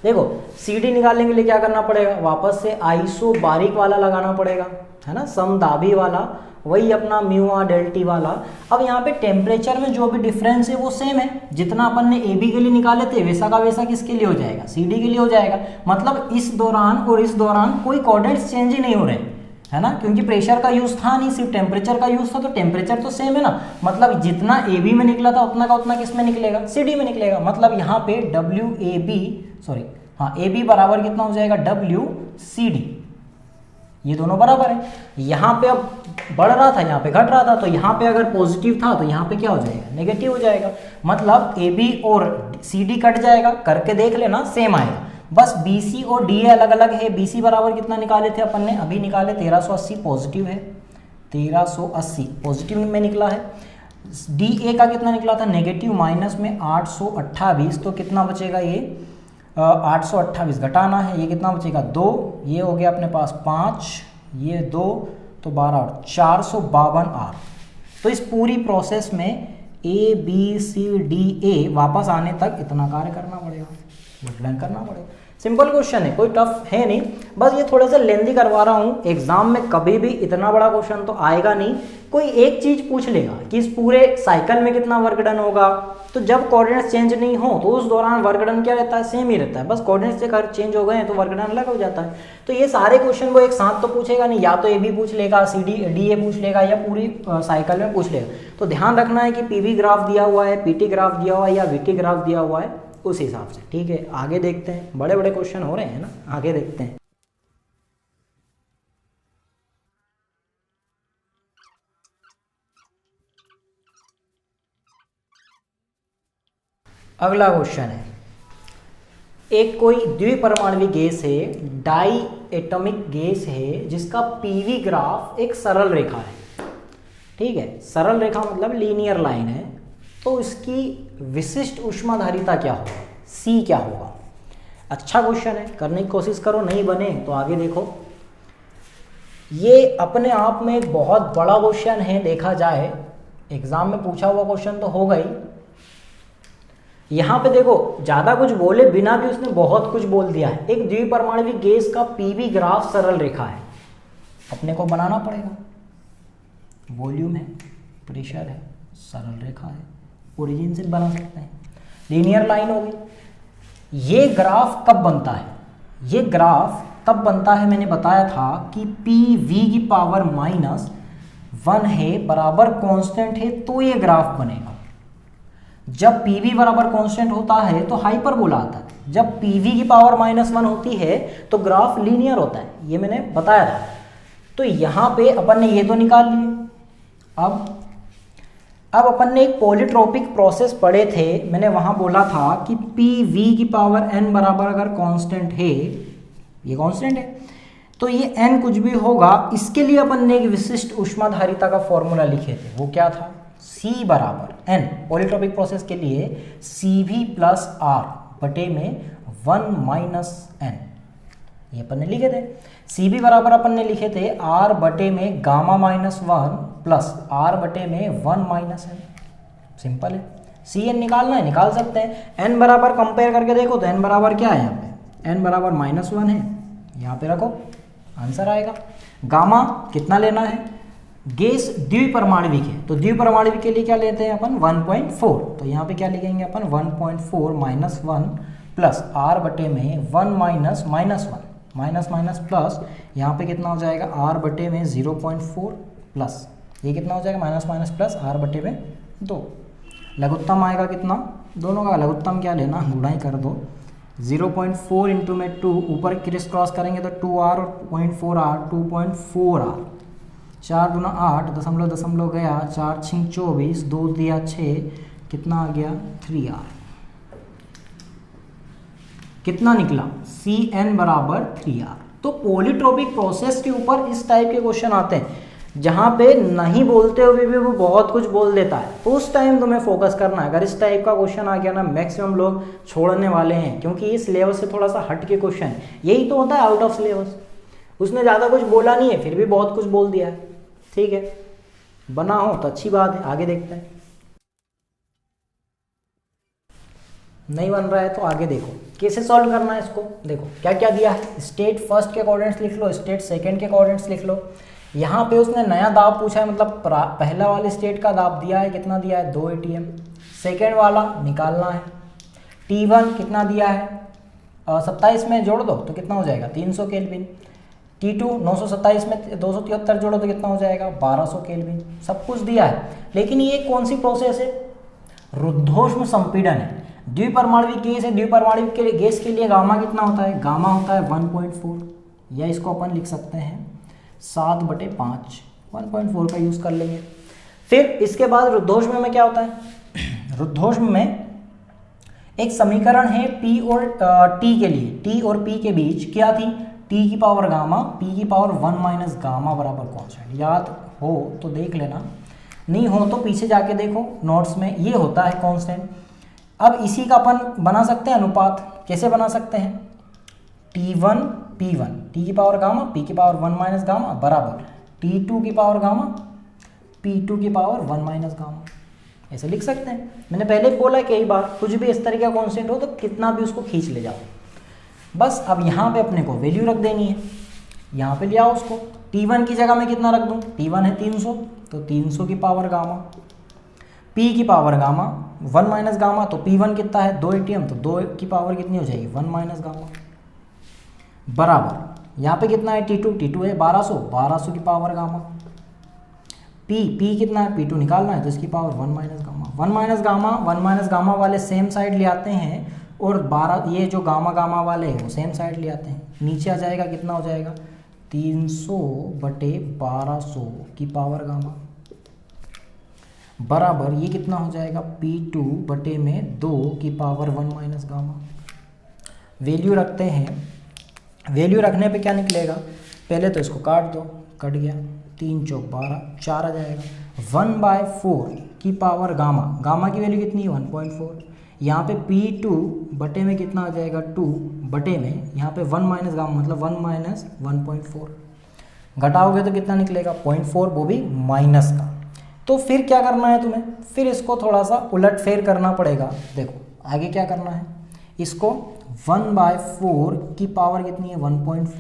[SPEAKER 1] देखो CD निकालने के लिए क्या करना पड़ेगा, वापस से आइसो बारीक वाला लगाना पड़ेगा, है ना, समदाबी वाला, वही अपना μR∆T वाला। अब यहाँ पे टेम्परेचर में जो भी डिफरेंस है वो सेम है, जितना अपन ने AB के लिए निकाले थे वैसा का वैसा किसके लिए हो जाएगा, CD के लिए हो जाएगा। मतलब इस दौरान और इस दौरान कोई कोऑर्डिनेट्स चेंज ही नहीं हो रहे, है ना, क्योंकि प्रेशर का यूज था नहीं, सिर्फ टेम्परेचर का यूज था, तो टेम्परेचर तो सेम है ना। मतलब जितना AB में निकला था उतना का उतना किस में निकलेगा, CD में निकलेगा। मतलब यहाँ पे AB बराबर कितना हो जाएगा WCD, ये दोनों बराबर है। यहाँ पे अब बढ़ रहा था, यहाँ पे घट रहा था, तो यहाँ पे अगर पॉजिटिव था तो यहाँ पे क्या हो जाएगा, नेगेटिव हो जाएगा। मतलब AB और CD कट जाएगा, करके देख लेना सेम आएगा, बस BC और DA अलग अलग है। BC बराबर कितना निकाले थे अपन ने, अभी निकाले 1380, पॉजिटिव है 1380 पॉजिटिव में निकला है। DA का कितना निकला था नेगेटिव, माइनस में 828, तो कितना बचेगा ये 828 घटाना है, ये कितना बचेगा 2, ये हो गया अपने पास 5, ये 2 तो 12 और 452 R। तो इस पूरी प्रोसेस में ABCDA वापस आने तक इतना कार्य करना पड़ेगा, वर्क करना पड़ेगा। सिंपल क्वेश्चन है, कोई टफ है नहीं, बस ये थोड़ा सा लेंदी करवा रहा हूँ। एग्जाम में कभी भी इतना बड़ा क्वेश्चन तो आएगा नहीं, कोई एक चीज पूछ लेगा कि इस पूरे साइकिल में कितना वर्क डन होगा। तो जब कोऑर्डिनेट्स चेंज नहीं हो तो उस दौरान वर्क डन क्या रहता है, सेम ही रहता है, बस कोऑर्डिनेट्स अगर चेंज हो गए हैं तो वर्क डन अलग हो जाता है। तो ये सारे क्वेश्चन वो एक साथ तो पूछेगा नहीं, या तो AB पूछ लेगा, DA पूछ लेगा, या पूरी साइकिल में पूछ लेगा। तो ध्यान रखना है कि PV ग्राफ दिया हुआ है, PT ग्राफ दिया हुआ है, या VT ग्राफ दिया हुआ है, उस हिसाब से। ठीक है, आगे देखते हैं, बड़े बड़े क्वेश्चन हो रहे हैं ना, आगे देखते हैं। अगला क्वेश्चन है, एक कोई द्विपरमाणविक गैस है, डाई एटॉमिक गैस है, जिसका PV ग्राफ एक सरल रेखा है। ठीक है, सरल रेखा मतलब लीनियर लाइन है। तो इसकी विशिष्ट ऊष्माधारिता क्या होगा, C क्या होगा। अच्छा क्वेश्चन है, करने की कोशिश करो, नहीं बने तो आगे देखो। ये अपने आप में एक बहुत बड़ा क्वेश्चन है, देखा जाए एग्जाम में पूछा हुआ क्वेश्चन तो होगा ही। यहाँ पे देखो ज़्यादा कुछ बोले बिना भी उसने बहुत कुछ बोल दिया है। एक द्विपरमाणविक गैस का PV ग्राफ सरल रेखा है, अपने को बनाना पड़ेगा। वॉल्यूम है, प्रेशर है, सरल रेखा है, ओरिजिन से बना सकते हैं, लीनियर लाइन होगी। ये ग्राफ कब बनता है, ये ग्राफ तब बनता है, मैंने बताया था कि PV की पावर -1 है, बराबर कांस्टेंट है, तो ये ग्राफ बनेगा। जब PV बराबर कांस्टेंट होता है तो हाइपरबोला आता है, जब PV की पावर -1 होती है तो ग्राफ लीनियर होता है, ये मैंने बताया था। तो यहाँ पे अपन ने ये तो निकाल लिए। अब अब अपन ने एक पॉलीट्रोपिक प्रोसेस पढ़े थे, मैंने वहाँ बोला था कि पी वी की पावर n बराबर अगर कांस्टेंट है, ये कांस्टेंट है, तो ये n कुछ भी होगा, इसके लिए अपन ने एक विशिष्ट ऊष्माधारिता का फॉर्मूला लिखे थे, वो क्या था, C बराबर n, पॉलीट्रोपिक प्रोसेस के लिए CV प्लस R बटे में 1 माइनस n, ये अपन ने लिखे थे। CV बराबर अपन ने लिखे थे R बटे में गामा माइनस 1 प्लस R बटे में 1 माइनस n, सिंपल है। Cn निकालना है, निकाल सकते हैं। n बराबर कंपेयर करके देखो तो n बराबर क्या है, यहाँ पे n बराबर -1 है, यहाँ पे रखो, आंसर आएगा। गामा कितना लेना है, गैस द्विपरमाणविक है, तो द्विपरमाणविक के लिए क्या लेते हैं अपन, 1.4, तो यहाँ पे क्या लिखेंगे अपन 1.4 माइनस 1 प्लस R बटे में 1 माइनस -1, माइनस माइनस प्लस, यहाँ पे कितना हो जाएगा R बटे में 0.4 प्लस, ये कितना हो जाएगा माइनस माइनस प्लस R बटे में 2, लघुत्तम आएगा कितना, दोनों का लघुत्तम क्या लेना, गुणा ही कर दो, 0.4 इंटू में 2, ऊपर क्रिस क्रॉस करेंगे तो 2R और 0.4R, 2.4R, 4 दूना 8, दशमलव दशमलव गया, 4 6 24, 2 दिया 6, कितना आ गया 3R, कितना निकला Cn बराबर 3R। तो पॉलीट्रोपिक प्रोसेस के ऊपर इस टाइप के क्वेश्चन आते हैं, जहाँ पे नहीं बोलते हुए भी वो बहुत कुछ बोल देता है, उस टाइम तुम्हें फोकस करना है। अगर इस टाइप का क्वेश्चन आ गया ना, मैक्सिमम लोग छोड़ने वाले हैं, क्योंकि इस सिलेबस से थोड़ा सा हट के क्वेश्चन है, यही तो होता है आउट ऑफ सिलेबस। उसने ज़्यादा कुछ बोला नहीं है, फिर भी बहुत कुछ बोल दिया है, ठीक है, बना हो तो अच्छी बात है, आगे देखते हैं। नहीं बन रहा है तो आगे देखो कैसे सॉल्व करना है इसको। देखो क्या क्या दिया है, स्टेट फर्स्ट के कोऑर्डिनेट्स लिख लो, स्टेट सेकंड के कोऑर्डिनेट्स लिख लो। यहाँ पे उसने नया दाब पूछा है, मतलब पहला वाले स्टेट का दाब दिया है, कितना दिया है 2 ATM, सेकेंड वाला निकालना है, T1 कितना दिया है 27 में जोड़ दो तो कितना हो जाएगा 300 केल्विन, T2 927 में 273 जोड़ो तो कितना हो जाएगा 1200 केल्विन, सब कुछ दिया है। लेकिन ये कौन सी प्रोसेस है, रुद्धोष्म संपीड़न है, द्विपरमाणविक गैस है, द्विपरमाणविक के गैस के लिए गामा कितना होता है, गामा होता है 1.4, या इसको अपन लिख सकते हैं 7/5, 1.4 का यूज़ कर लेंगे। फिर इसके बाद रुद्धोष्म में क्या होता है, रुद्धोष्म में एक समीकरण है P और T के लिए, T और P के बीच क्या थी, T की पावर गामा, P की पावर 1 माइनस गामा बराबर कांस्टेंट। याद हो तो देख लेना, नहीं हो तो पीछे जाके देखो नोट्स में, ये होता है कांस्टेंट। अब इसी का अपन बना सकते हैं अनुपात, कैसे बना सकते हैं, T1 P1, T की पावर गामा, P की पावर 1 माइनस गामा बराबर T2 की पावर गामा, P2 की पावर 1 माइनस गामा, ऐसे लिख सकते हैं। मैंने पहले बोला कई बार, कुछ भी इस तरह का कॉन्स्टेंट हो तो कितना भी उसको खींच ले जाओ, बस। अब यहाँ पे अपने को वैल्यू रख देनी है, यहाँ पे ले आओ उसको, T1 की जगह में कितना रख दूँ, T1 है 300, तो 300 की पावर गामा, P की पावर गामा 1 माइनस गामा, तो P1 कितना है 2 ATM, तो 2 की पावर कितनी हो जाएगी 1 माइनस गामा बराबर, यहाँ पे कितना है T2 है 1200, 1200 की पावर गामा, P कितना है P2 निकालना है, तो इसकी power 1 minus gamma, 1 minus gamma वाले सेम साइड ले आते हैं, और 12 ये जो गामा गामा वाले हैं वो सेम साइड ले आते हैं, नीचे आ जाएगा, कितना हो जाएगा 300/1200 की पावर गामा बराबर, ये कितना हो जाएगा P2 बटे में 2 की पावर 1 माइनस गामा। वैल्यू रखते हैं, वैल्यू रखने पे क्या निकलेगा, पहले तो इसको काट दो, कट गया, 3 चौक 12, 4 आ जाएगा, 1/4 की पावर गामा, गामा की वैल्यू कितनी है 1.4, यहाँ पे P2 बटे में कितना आ जाएगा 2 बटे में, यहाँ पे 1 माइनस गामा मतलब 1 माइनस 1.4, घटाओगे तो कितना निकलेगा 0.4, वो भी माइनस का। तो फिर क्या करना है तुम्हें, फिर इसको थोड़ा सा उलट फेर करना पड़ेगा। देखो आगे क्या करना है, इसको 1/4 की पावर कितनी है 1.4,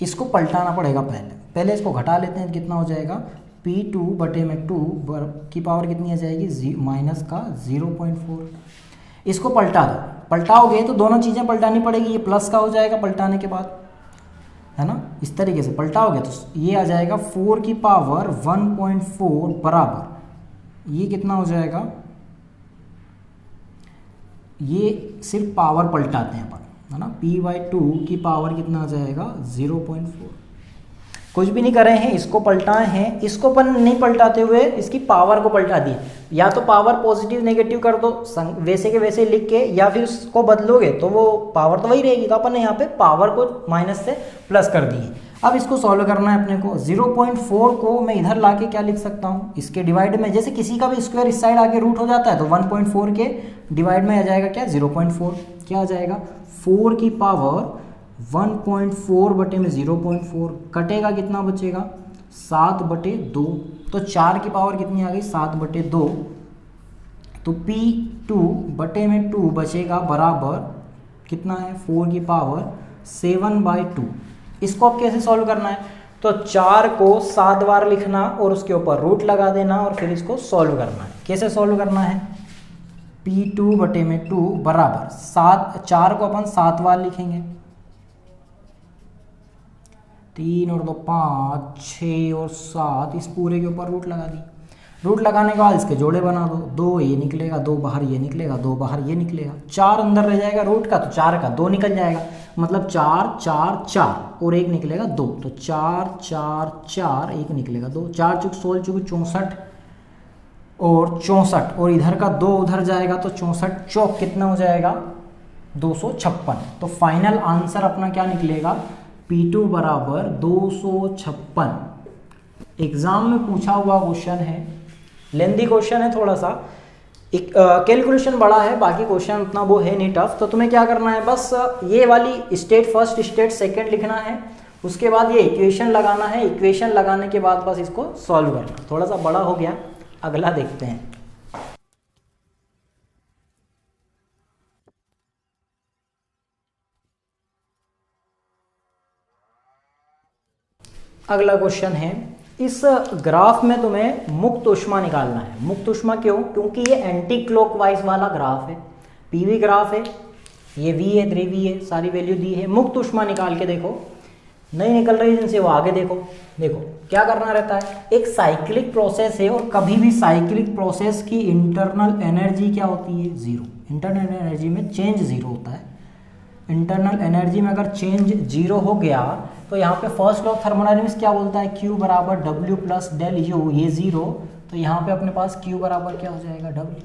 [SPEAKER 1] इसको पलटाना पड़ेगा, पहले इसको घटा लेते हैं, कितना हो जाएगा P2 बटे में 2 की पावर कितनी आ जाएगी माइनस का 0.4, इसको पलटा दो, पलटाओगे तो दोनों चीज़ें पलटानी पड़ेगी, ये प्लस का हो जाएगा पलटाने के बाद, है ना, इस तरीके से पलटाओगे तो ये आ जाएगा 4 की पावर 1.4 बराबर, ये कितना हो जाएगा, ये सिर्फ पावर पलटाते हैं अपन, है ना, P/2 की पावर कितना आ जाएगा 0.4, कुछ भी नहीं कर रहे हैं, इसको पलटाए हैं, इसको अपन नहीं पलटाते हुए इसकी पावर को पलटा दिए, या तो पावर पॉजिटिव नेगेटिव कर दो वैसे के वैसे लिख के, या फिर उसको बदलोगे तो वो पावर तो वही रहेगी। तो अपन ने यहाँ पे पावर को माइनस से प्लस कर दी है। अब इसको सॉल्व करना है अपने को। 0.4 को मैं इधर लाके क्या लिख सकता हूँ, इसके डिवाइड में, जैसे किसी का भी स्क्वायर इस साइड आके रूट हो जाता है तो 1.4 के डिवाइड में आ जाएगा क्या, 0.4। क्या आ जाएगा, 4 की पावर 1.4 बटे में 0.4 कटेगा, कितना बचेगा, 7/2। तो 4 की पावर कितनी आ गई, 7/2। तो P2 बटे में 2 बचेगा बराबर कितना है, 4 की पावर 7/2। इसको अब कैसे सॉल्व करना है, तो 4 को 7 बार लिखना और उसके ऊपर रूट लगा देना और फिर इसको सॉल्व करना है। कैसे सॉल्व करना है, P2 बटे में 2 बराबर 4 को अपन 7 बार लिखेंगे, 3 और 2 5, 6 और 7, इस पूरे के ऊपर रूट लगा दी। रूट लगाने के बाद इसके जोड़े बना दो, 2 ये निकलेगा, 2 बाहर ये निकलेगा, 2 बाहर ये निकलेगा, 4 अंदर रह जाएगा रूट का, तो 4 का 2 निकल जाएगा, मतलब 4 4 4 और 1 निकलेगा 2, तो 4 4 4 1 निकलेगा 2, 4 चुक 16 चुक 64 और 64, और इधर का 2 उधर जाएगा तो 64 चौक कितना हो जाएगा, 256। तो फाइनल आंसर अपना क्या निकलेगा, P2 बराबर 256। एग्जाम में पूछा हुआ क्वेश्चन है, लेंदी क्वेश्चन है थोड़ा सा, एक कैलकुलेशन बड़ा है, बाकी क्वेश्चन उतना वो है नहीं टफ। तो तुम्हें क्या करना है, बस ये वाली स्टेट फर्स्ट स्टेट सेकंड लिखना है, उसके बाद ये इक्वेशन लगाना है, इक्वेशन लगाने के बाद बस इसको सॉल्व करना। थोड़ा सा बड़ा हो गया, अगला देखते हैं। अगला क्वेश्चन है, इस ग्राफ में तुम्हें मुक्त ऊष्मा निकालना है। मुक्त ऊष्मा क्यों, क्योंकि ये एंटी क्लॉकवाइज वाला ग्राफ है, पीवी ग्राफ है, ये V है, 3V है, सारी वैल्यू दी है। मुक्त ऊष्मा निकाल के देखो, नहीं निकल रही जिनसे वो आगे देखो। देखो क्या करना रहता है, एक साइक्लिक प्रोसेस है और कभी भी साइक्लिक प्रोसेस की इंटरनल एनर्जी क्या होती है, 0। इंटरनल एनर्जी में चेंज 0 होता है। इंटरनल एनर्जी में अगर चेंज 0 हो गया तो यहाँ पे फर्स्ट लॉ ऑफ थर्मोडायनेमिक्स क्या बोलता है, Q बराबर W प्लस डेल U, ये 0, तो यहाँ पे अपने पास Q बराबर क्या हो जाएगा, W।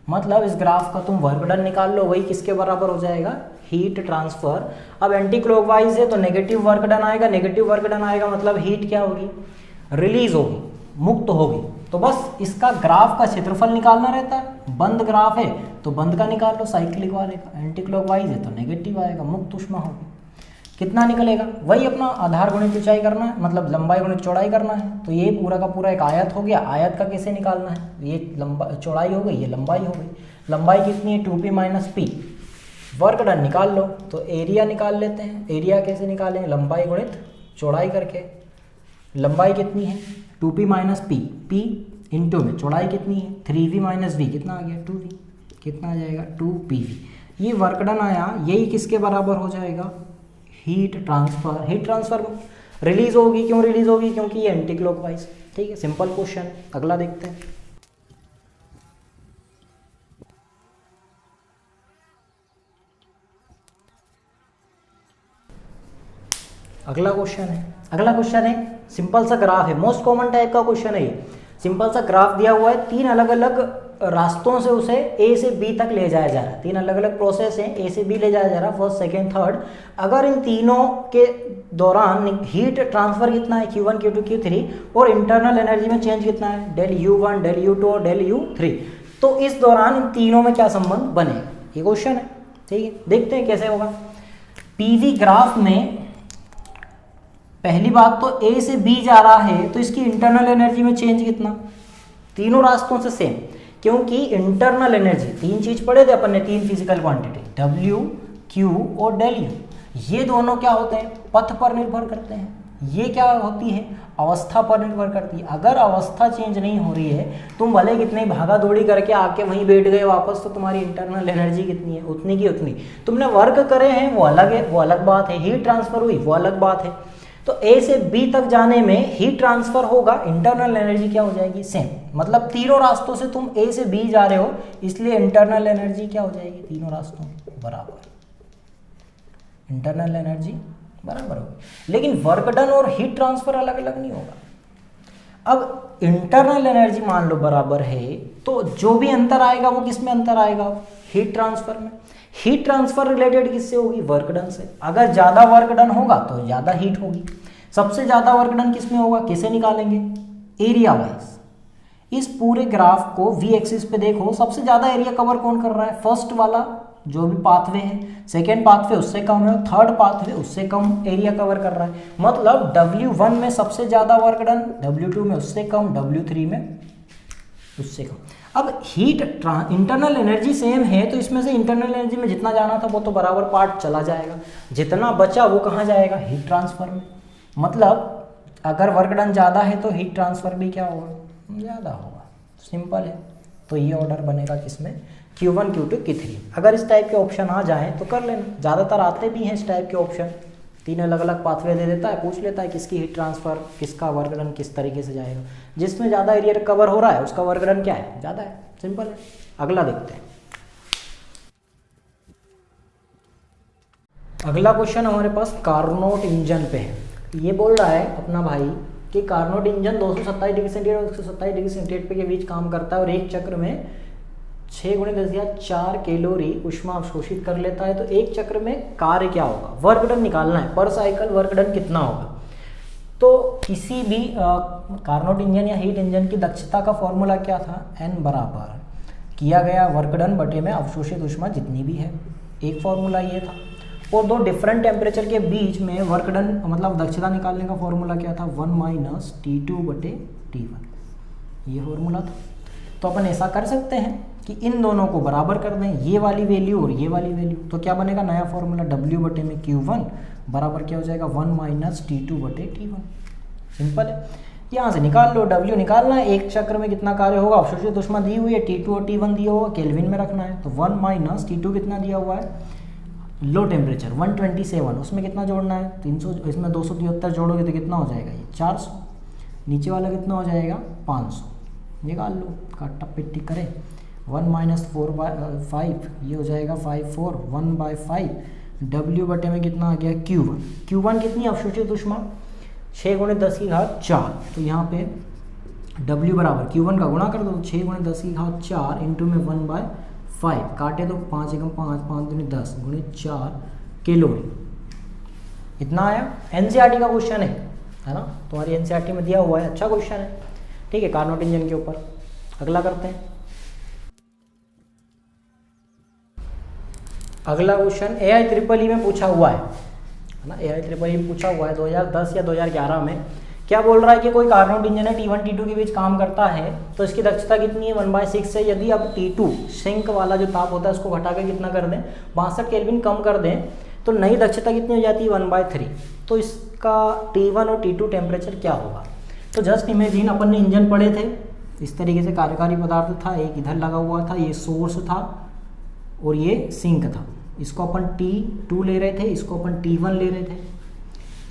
[SPEAKER 1] मतलब इस ग्राफ का तुम वर्क डन निकाल लो, वही किसके बराबर हो जाएगा, हीट ट्रांसफर। अब एंटी क्लॉकवाइज है तो नेगेटिव वर्क डन आएगा, नेगेटिव वर्क डन आएगा मतलब हीट क्या होगी, रिलीज होगी, मुक्त होगी। तो बस इसका ग्राफ का क्षेत्रफल निकालना रहता है। बंद ग्राफ है तो बंद का निकाल लो, साइक्लिक वाले का। एंटी क्लॉकवाइज है तो नेगेटिव आएगा, मुक्त ऊष्मा होगी। कितना निकलेगा, वही अपना आधार गुणित ऊंचाई करना है, मतलब लंबाई गुणित चौड़ाई करना है। तो ये पूरा का पूरा एक आयत हो गया, आयत का कैसे निकालना है, ये लंबा चौड़ाई हो गई, ये लंबाई हो गई। लंबाई कितनी है, 2p minus p। Work done निकाल लो, तो एरिया निकाल लेते हैं। एरिया कैसे निकालेंगे, लंबाई गुणित चौड़ाई करके। लंबाई कितनी है, 2p minus p, p into में चौड़ाई कितनी है, 3v माइनस v, कितना आ गया, 2v, कितना आ जाएगा, 2pv। ये वर्क डन आया, यही किसके बराबर हो जाएगा, heat transfer. Heat transfer release होगी, क्यों रिलीज होगी, क्योंकि ये एंटी क्लॉकवाइज। ठीक है, सिंपल क्वेश्चन। अगला देखते हैं। अगला क्वेश्चन है सिंपल सा ग्राफ है, मोस्ट कॉमन टाइप का क्वेश्चन है ये। सिंपल सा ग्राफ दिया हुआ है, 3 अलग अलग रास्तों से उसे ए से बी तक ले जाया जा रहा है। 3 अलग अलग प्रोसेस हैं, ए से बी ले जाया जा रहा है, फर्स्ट सेकंड थर्ड। अगर इन तीनों के दौरान हीट ट्रांसफर कितना है, Q1 Q2 Q3, और इंटरनल एनर्जी में चेंज कितना है, डेल U1 डेल U2 और डेल U3, तो इस दौरान इन तीनों में क्या संबंध बनेगा, ये क्वेश्चन है। ठीक है, देखते हैं कैसे होगा। पीवी ग्राफ में पहली बात तो ए से बी जा रहा है तो इसकी इंटरनल एनर्जी में चेंज कितना, तीनों रास्तों से सेम, क्योंकि इंटरनल एनर्जी 3 चीज पढ़े थे अपन ने, 3 फिजिकल क्वांटिटी, W, Q और डेल U। ये दोनों क्या होते हैं, पथ पर निर्भर करते हैं। ये क्या होती है, अवस्था पर निर्भर करती है। अगर अवस्था चेंज नहीं हो रही है, तुम भले कितनी भागा दौड़ी करके आके वहीं बैठ गए वापस, तो तुम्हारी इंटरनल एनर्जी कितनी है, उतनी की उतनी। तुमने वर्क करे हैं वो अलग है, वो अलग बात है, हीट ट्रांसफर हुई वो अलग बात है। तो ए से बी तक जाने में हीट ट्रांसफर होगा, इंटरनल एनर्जी क्या हो जाएगी, सेम। मतलब तीनों रास्तों से तुम ए से बी जा रहे हो, इसलिए इंटरनल एनर्जी क्या हो जाएगी, तीनों रास्तों बराबर, इंटरनल एनर्जी बराबर होगी। लेकिन वर्क डन और हीट ट्रांसफर अलग अलग नहीं होगा। अब इंटरनल एनर्जी मान लो बराबर है, तो जो भी अंतर आएगा वो किस में अंतर आएगा, हीट ट्रांसफर में। हीट ट्रांसफर रिलेटेड किससे होगी, वर्क डन से। अगर ज़्यादा वर्क डन होगा तो ज़्यादा हीट होगी। सबसे ज़्यादा वर्क डन किस में होगा, किसे निकालेंगे, एरिया वाइज। इस पूरे ग्राफ को वी एक्सिस पे देखो, सबसे ज़्यादा एरिया कवर कौन कर रहा है, फर्स्ट वाला जो भी पाथवे है, सेकेंड पाथवे उससे कम है, थर्ड पाथवे उससे कम एरिया कवर कर रहा है। मतलब W1 में सबसे ज़्यादा वर्क डन, W2 में उससे कम, W3 में उससे कम। अब हीट इंटरनल एनर्जी सेम है, तो इसमें से इंटरनल एनर्जी में जितना जाना था वो तो बराबर पार्ट चला जाएगा, जितना बचा वो कहाँ जाएगा, हीट ट्रांसफर में। मतलब अगर वर्क डन ज़्यादा है तो हीट ट्रांसफर भी क्या होगा, ज़्यादा होगा। सिंपल है। तो ये ऑर्डर बनेगा किसमें, Q1 Q2 Q3। अगर इस टाइप के ऑप्शन आ जाएं तो कर लेना, ज़्यादातर आते भी हैं इस टाइप के ऑप्शन। 3 अलग अलग पाथवे दे देता है, पूछ लेता है किसकी हीट ट्रांसफर, किसका वर्क डन किस तरीके से जाएगा। जिसमें ज़्यादा एरिया कवर हो रहा है उसका वर्क डन क्या है, ज़्यादा है। सिंपल है। अगला देखते हैं। अगला क्वेश्चन हमारे पास कार्नोट इंजन पे है। ये बोल रहा है अपना भाई कि कार्नोट इंजन 227 डिग्री सेंटीग्रेड और 127 डिग्री सेंटीग्रेड पे के बीच काम करता है और एक चक्र में 6 × 10⁴ कैलोरी ऊष्मा अवशोषित कर लेता है। तो एक चक्र में कार्य क्या होगा, वर्क डन निकालना है, पर साइकिल वर्क डन कितना होगा। तो किसी भी कार्नोट इंजन या हीट इंजन की दक्षता का फॉर्मूला क्या था, N बराबर किया गया वर्क डन बटे में अवशोषित ऊष्मा जितनी भी है। एक फॉर्मूला ये था। और दो डिफरेंट टेम्परेचर के बीच में वर्क डन मतलब दक्षता निकालने का फॉर्मूला क्या था, 1 - T2/T1, ये फॉर्मूला था। तो अपन ऐसा कर सकते हैं कि इन दोनों को बराबर कर दें, ये वाली वैल्यू और ये वाली वैल्यू। तो क्या बनेगा नया फॉर्मूला, W/Q1 बराबर क्या हो जाएगा, 1 - T2/T1। सिंपल है। यहाँ से निकाल लो, W निकालना है, एक चक्र में कितना कार्य होगा, अवशोषित ऊष्मा दी हुई है, T2 और T1 दिया हुआ, केल्विन में रखना है। तो 1 - T2 कितना दिया हुआ है, लो टेम्परेचर 127, उसमें कितना जोड़ना है 300, इसमें 273 जोड़ोगे तो कितना हो जाएगा ये 400, नीचे वाला कितना हो जाएगा 500। निकाल लो, काटा पिट्टी करें, 1 - 4/5 ये हो जाएगा 5/4, 1/5। W बटे में कितना आ गया Q1। Q1 कितनी अवशोषित ऊष्मा 6 × 10⁴। तो यहाँ पे W बराबर Q1 का गुणा कर दो, 6 × 10⁴ इंटू में 1/5, काटे तो 5 × 5, 5 × 10 × 4 कैलोरी। इतना आया। NCERT का क्वेश्चन है ना, तुम्हारी NCERT में दिया हुआ है, अच्छा क्वेश्चन है। ठीक है, कार्नोट इंजन के ऊपर। अगला करते हैं। अगला क्वेश्चन AI-EEE में पूछा हुआ है ना, AI-EEE में पूछा हुआ है 2010 या 2011 में। क्या बोल रहा है कि कोई कार्नोट इंजन है T1 T2 के बीच काम करता है, तो इसकी दक्षता कितनी है 1/6 है। यदि अब T2 सिंक वाला जो ताप होता है उसको घटा के कितना कर दें 62 केल्विन कम कर दें, तो नई दक्षता कितनी हो जाती है 1/3। तो इसका T1 और T2 टेम्परेचर क्या होगा। तो जस्ट इमेजिन अपन ने इंजन पढ़े थे, इस तरीके से कार्यकारी पदार्थ था, एक इधर लगा हुआ था, ये सोर्स था और ये सिंक था। इसको अपन T2 ले रहे थे, इसको अपन T1 ले रहे थे।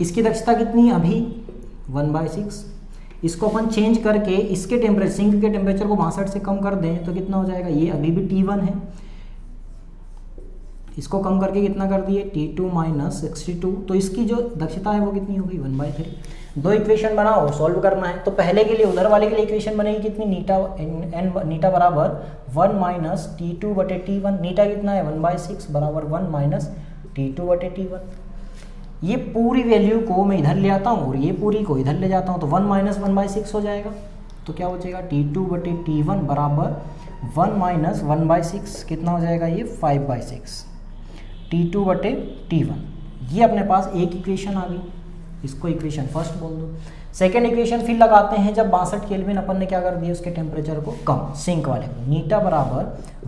[SPEAKER 1] इसकी दक्षता कितनी अभी 1/6। इसको अपन चेंज करके इसके टेम्परेचर, सिंक के टेम्परेचर को 62 से कम कर दें तो कितना हो जाएगा, ये अभी भी T1 है, इसको कम करके कितना कर दिए T2 - 62। तो इसकी जो दक्षता है वो कितनी होगी 1/3। दो इक्वेशन बनाओ, सॉल्व करना है। तो पहले के लिए उधर वाले के लिए इक्वेशन बनेगी कितनी, नीटा बराबर 1 - T2/T1। नीटा कितना है 1/6 बराबर 1 - T2/T1। ये पूरी वैल्यू को मैं इधर ले आता हूँ और ये पूरी को इधर ले जाता हूँ, तो 1 - 1/6 हो जाएगा। तो क्या हो जाएगा T2/T1 बराबर 1 - 1/6 कितना हो जाएगा ये 5/6 T2/T1। ये अपने पास एक इक्वेशन आ गई, इसको इक्वेशन फर्स्ट बोल दो। सेकेंड इक्वेशन फिर लगाते हैं जब 62 केल्विन अपन ने क्या कर दिया उसके टेम्परेचर को कम, सिंक वाले को। नीटा बराबर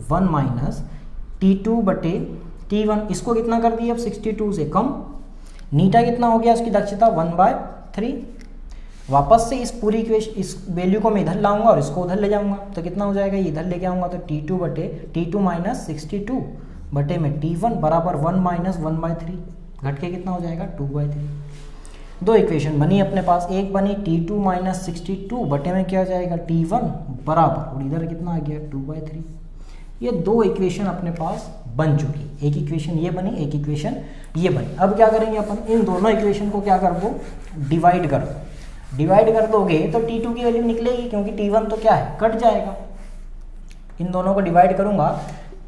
[SPEAKER 1] 1 - T2/T1, इसको कितना कर दिया अब 62 से कम। नीटा कितना हो गया उसकी दक्षता 1/3। वापस से इस पूरी इक्वेशन, इस वैल्यू को मैं इधर लाऊंगा और इसको उधर ले जाऊंगा, तो कितना हो जाएगा, इधर लेके आऊंगा तो T2 - 62 बटे में T1 बराबर 1 - 1/3, घट के कितना हो जाएगा 2/3। दो इक्वेशन बनी अपने पास, एक बनी T2 - 62 बटे में क्या हो जाएगा T1 बराबर, और इधर कितना आ गया 2/3। ये दो इक्वेशन अपने पास बन चुकी, एक इक्वेशन ये बनी, एक इक्वेशन ये बनी। अब क्या करेंगे अपन, इन दोनों इक्वेशन को क्या कर दो डिवाइड कर दो। डिवाइड कर दोगे तो T2 की वैल्यू निकलेगी, क्योंकि T1 तो क्या है, कट जाएगा। इन दोनों को डिवाइड करूंगा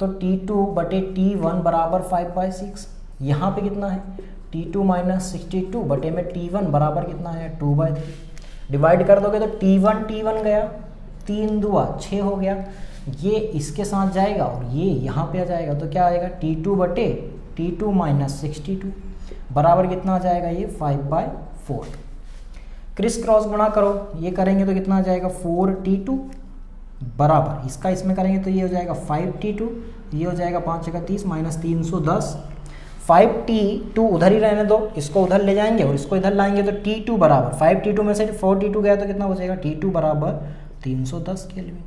[SPEAKER 1] तो T2 बटे T1 बराबर 5/6। यहाँ पे कितना है, T2 माइनस 62 बटे में T1 बराबर कितना है, 2/3। डिवाइड कर दोगे तो T1 गया, 3 दुआ 6 हो गया, ये इसके साथ जाएगा और ये यहाँ पे आ जाएगा, तो क्या आएगा, T2 बटे T2 माइनस 62 बराबर कितना आ जाएगा, ये 5/4। क्रिस क्रॉस गुणा करो, ये करेंगे तो कितना आ जाएगा, 4T2 बराबर इसका इसमें करेंगे तो ये हो जाएगा 5T2, ये हो जाएगा 5 × 30 माइनस 310। 5T2 उधर ही रहने दो, इसको उधर ले जाएंगे और इसको इधर लाएंगे तो T2 बराबर 5T2 में से 4T2 गया तो कितना बचेगा, T2 बराबर 310 केल्विन।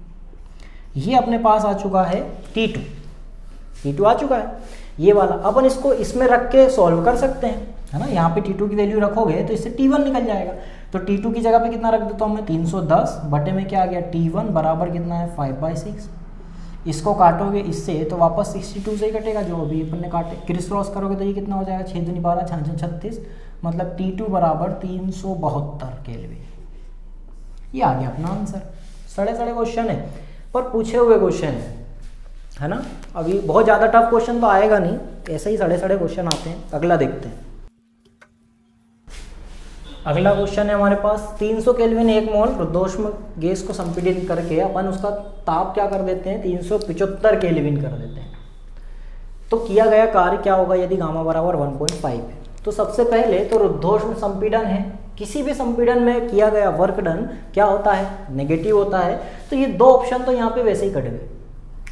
[SPEAKER 1] ये अपने पास आ चुका है T2 आ चुका है ये वाला। अपन इसको इसमें रख के सॉल्व कर सकते हैं, है ना। यहाँ पे T2 की वैल्यू रखोगे तो इससे T1 निकल जाएगा, तो T2 की जगह पे कितना रख देता हूँ मैं, 310 बटे में क्या आ गया, T1 बराबर कितना है, 5/6। इसको काटोगे इससे तो वापस 62 से ही कटेगा जो अभी अपन ने काटे। क्रिस क्रॉस करोगे तो ये कितना हो जाएगा, 6 दूनी 12 6 6 36, मतलब T2 बराबर 372 केल्विन। ये आ गया अपना आंसर। सड़े क्वेश्चन है पर पूछे हुए क्वेश्चन है ना। अभी बहुत ज़्यादा टफ क्वेश्चन तो आएगा नहीं, ऐसे ही सड़े क्वेश्चन आते हैं। अगला देखते हैं। अगला क्वेश्चन है हमारे पास, 300 केल्विन 1 मोल रुद्धोष्म गैस को संपीड़ित करके अपन उसका ताप क्या कर देते हैं, 375 केल्विन कर देते हैं। तो किया गया कार्य क्या होगा यदि गामा बराबर 1.5 है। तो सबसे पहले तो रुद्धोष्म संपीड़न है, किसी भी संपीड़न में किया गया वर्क डन क्या होता है, नेगेटिव होता है। तो ये दो ऑप्शन तो यहाँ पे वैसे ही कट गए,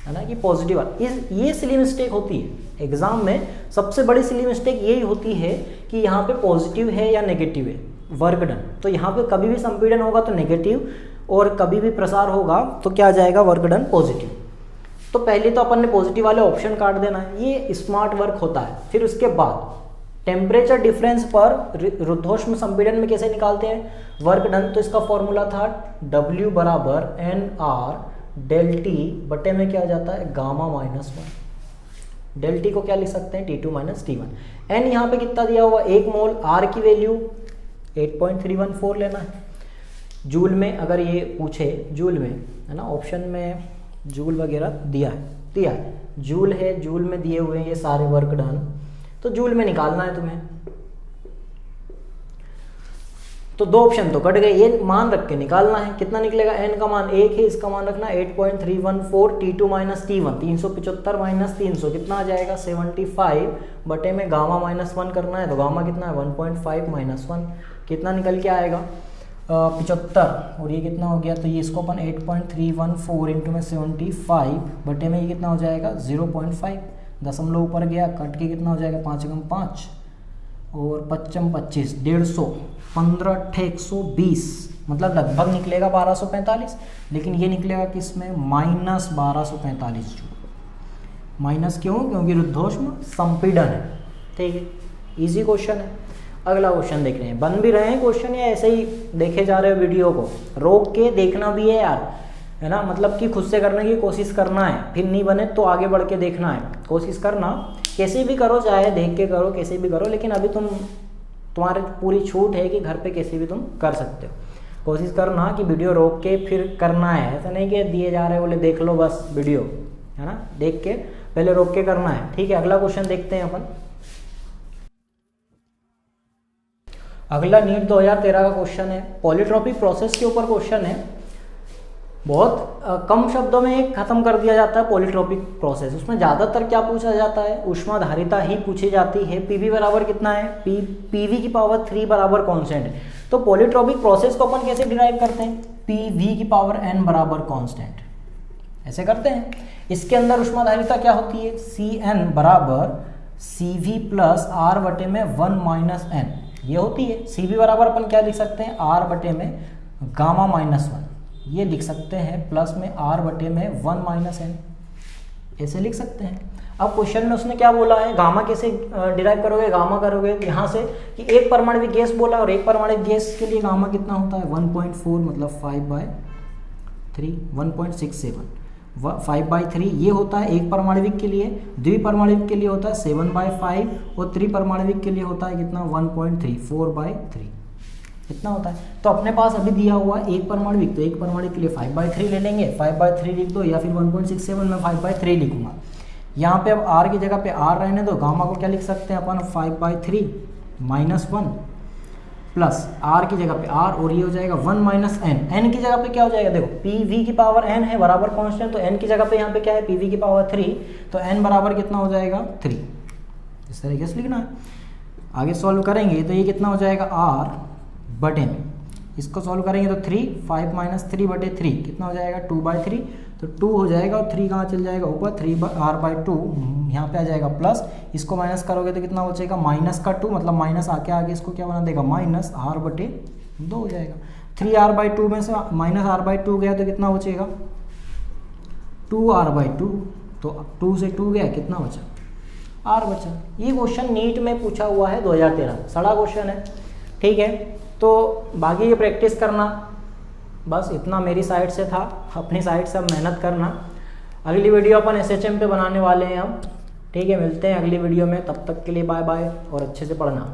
[SPEAKER 1] है ना, कि पॉजिटिव वाला। ये सिली मिस्टेक होती है एग्जाम में, सबसे बड़ी सिली मिस्टेक यही होती है कि यहाँ पे पॉजिटिव है या नेगेटिव है वर्क डन। तो यहाँ पे कभी भी संपीड़न होगा तो नेगेटिव, और कभी भी प्रसार होगा तो क्या आ जाएगा, वर्क डन पॉजिटिव। तो पहले तो अपन ने पॉजिटिव वाले ऑप्शन काट देना है, ये स्मार्ट वर्क होता है। फिर उसके बाद टेम्परेचर डिफरेंस पर रुद्धोष्म संपीड़न में कैसे निकालते हैं वर्क डन, तो इसका फॉर्मूला था W बराबर NR डेल टी बटे में क्या आ जाता है, गामा -1। डेल टी को क्या लिख सकते हैं, T2 माइनस T1। एन यहाँ पे कितना दिया हुआ, 1 मोल, R की वैल्यू 8.314 लेना है। जूल में अगर ये पूछे, जूल में है ना, ऑप्शन में जूल वगैरह दिया है, जूल है, जूल में दिए हुए हैं ये सारे वर्क डन, तो जूल में निकालना है तुम्हें। तो दो ऑप्शन तो कट गए, ये मान रख के निकालना है। कितना निकलेगा, एन का मान 1 है, इसका मान रखना 8.314, T2 माइनस T1 375 माइनस 300 कितना आ जाएगा 75 बटे में गामा -1 करना है, तो गामा कितना है 1.5 माइनस 1 कितना निकल के आएगा 75, और ये कितना हो गया, तो ये इसको अपन 8.314 इंटू में 75 बटे में ये कितना हो जाएगा 0.5, दशमलव ऊपर गया, कट के कितना हो जाएगा 5 × 5 और 5 × 25 150, 15 × 120, मतलब लगभग निकलेगा 1245, लेकिन ये निकलेगा किसमें, -1245 जूल। माइनस क्यों, क्योंकि रुद्धोष्म संपीड़न है। ठीक है, इजी क्वेश्चन है। अगला क्वेश्चन देख रहे हैं, बन भी रहे हैं क्वेश्चन या ऐसे ही देखे जा रहे हो, वीडियो को रोक के देखना भी है यार, है ना, मतलब कि खुद से करने की कोशिश करना है, फिर नहीं बने तो आगे बढ़ के देखना है। कोशिश करना कैसे भी करो, चाहे देख के करो, कैसे भी करो, लेकिन अभी तुम्हारे पूरी छूट है कि घर पे कैसे भी तुम कर सकते हो। कोशिश करना कि वीडियो रोक के फिर करना है, ऐसा नहीं कि दिए जा रहे बोले देख लो बस वीडियो, है ना, देख के पहले रोक के करना है। ठीक है, अगला क्वेश्चन देखते हैं अपन। अगला नीट 2013 का क्वेश्चन है, पॉलीट्रॉपिक प्रोसेस के ऊपर क्वेश्चन है। बहुत कम शब्दों में खत्म कर दिया जाता है पॉलीट्रॉपिक प्रोसेस। उसमें ज़्यादातर क्या पूछा जाता है, ऊष्माधारिता ही पूछी जाती है। पीवी बराबर कितना है, पीवी की पावर 3 बराबर कॉन्स्टेंट है। तो पॉलीट्रॉपिक प्रोसेस को अपन कैसे डिराइव करते हैं, पीवी की पावर n बराबर कॉन्स्टेंट, ऐसे करते हैं। इसके अंदर ऊष्माधारिता क्या होती है, Cn बराबर Cv प्लस R बटे में 1 माइनस n, ये होती है। Cv बराबर अपन क्या लिख सकते हैं, R बटे में गामा -1, ये लिख सकते हैं, प्लस में R बटे में 1 माइनस n, ऐसे लिख सकते हैं। अब क्वेश्चन में उसने क्या बोला है, गामा कैसे डिराइव करोगे, गामा करोगे यहाँ से कि एक परमाणविक गैस बोला, और एक परमाणविक गैस के लिए गामा कितना होता है 1.4, मतलब 5/3 1.67, 5/3 ये होता है एक परमाणविक के लिए। द्विपरमाणविक के लिए होता है 7/5, और त्रिपरमाणविक के लिए होता है कितना 1.3 4/3। इतना होता है। तो अपने पास अभी दिया हुआ है एक परमाणविक, तो एक परमाणुक के लिए 5/3 ले लेंगे, 5/3 लिख दो, या फिर 1.67 में 5/3 लिखूंगा। यहाँ पे अब r की जगह पे r रहने दो, गामा को क्या लिख सकते हैं अपन 5/3 -1 प्लस r की जगह पे r, और ये हो जाएगा 1 माइनस n। n की जगह पे क्या हो जाएगा, देखो pv की पावर n है बराबर कांस्टेंट, तो n की जगह पे यहाँ पे क्या है pv की पावर 3, तो n बराबर कितना हो जाएगा 3। इस तरीके से लिखना है। आगे सॉल्व करेंगे तो ये कितना हो जाएगा r/n, इसको सॉल्व करेंगे तो 3, 5 - 3/3 कितना हो जाएगा 2/3, तो 2 हो जाएगा और 3 कहाँ चल जाएगा ऊपर, 3r/2 यहाँ पे आ जाएगा प्लस, इसको माइनस करोगे तो कितना बचेगा -2, मतलब माइनस आगे इसको क्या बना देगा -r/2 हो जाएगा। 3r/2 में से -r/2 गया तो कितना बचेगा 2r/2, तो 2 से 2 गया, कितना बचा r बचा। ये क्वेश्चन नीट में पूछा हुआ है 2013, सड़ा क्वेश्चन है, ठीक है। तो बाकी ये प्रैक्टिस करना, बस इतना मेरी साइड से था, अपनी साइड से अब मेहनत करना। अगली वीडियो अपन SHM पे बनाने वाले हैं अब, ठीक है। मिलते हैं अगली वीडियो में, तब तक के लिए बाय बाय और अच्छे से पढ़ना।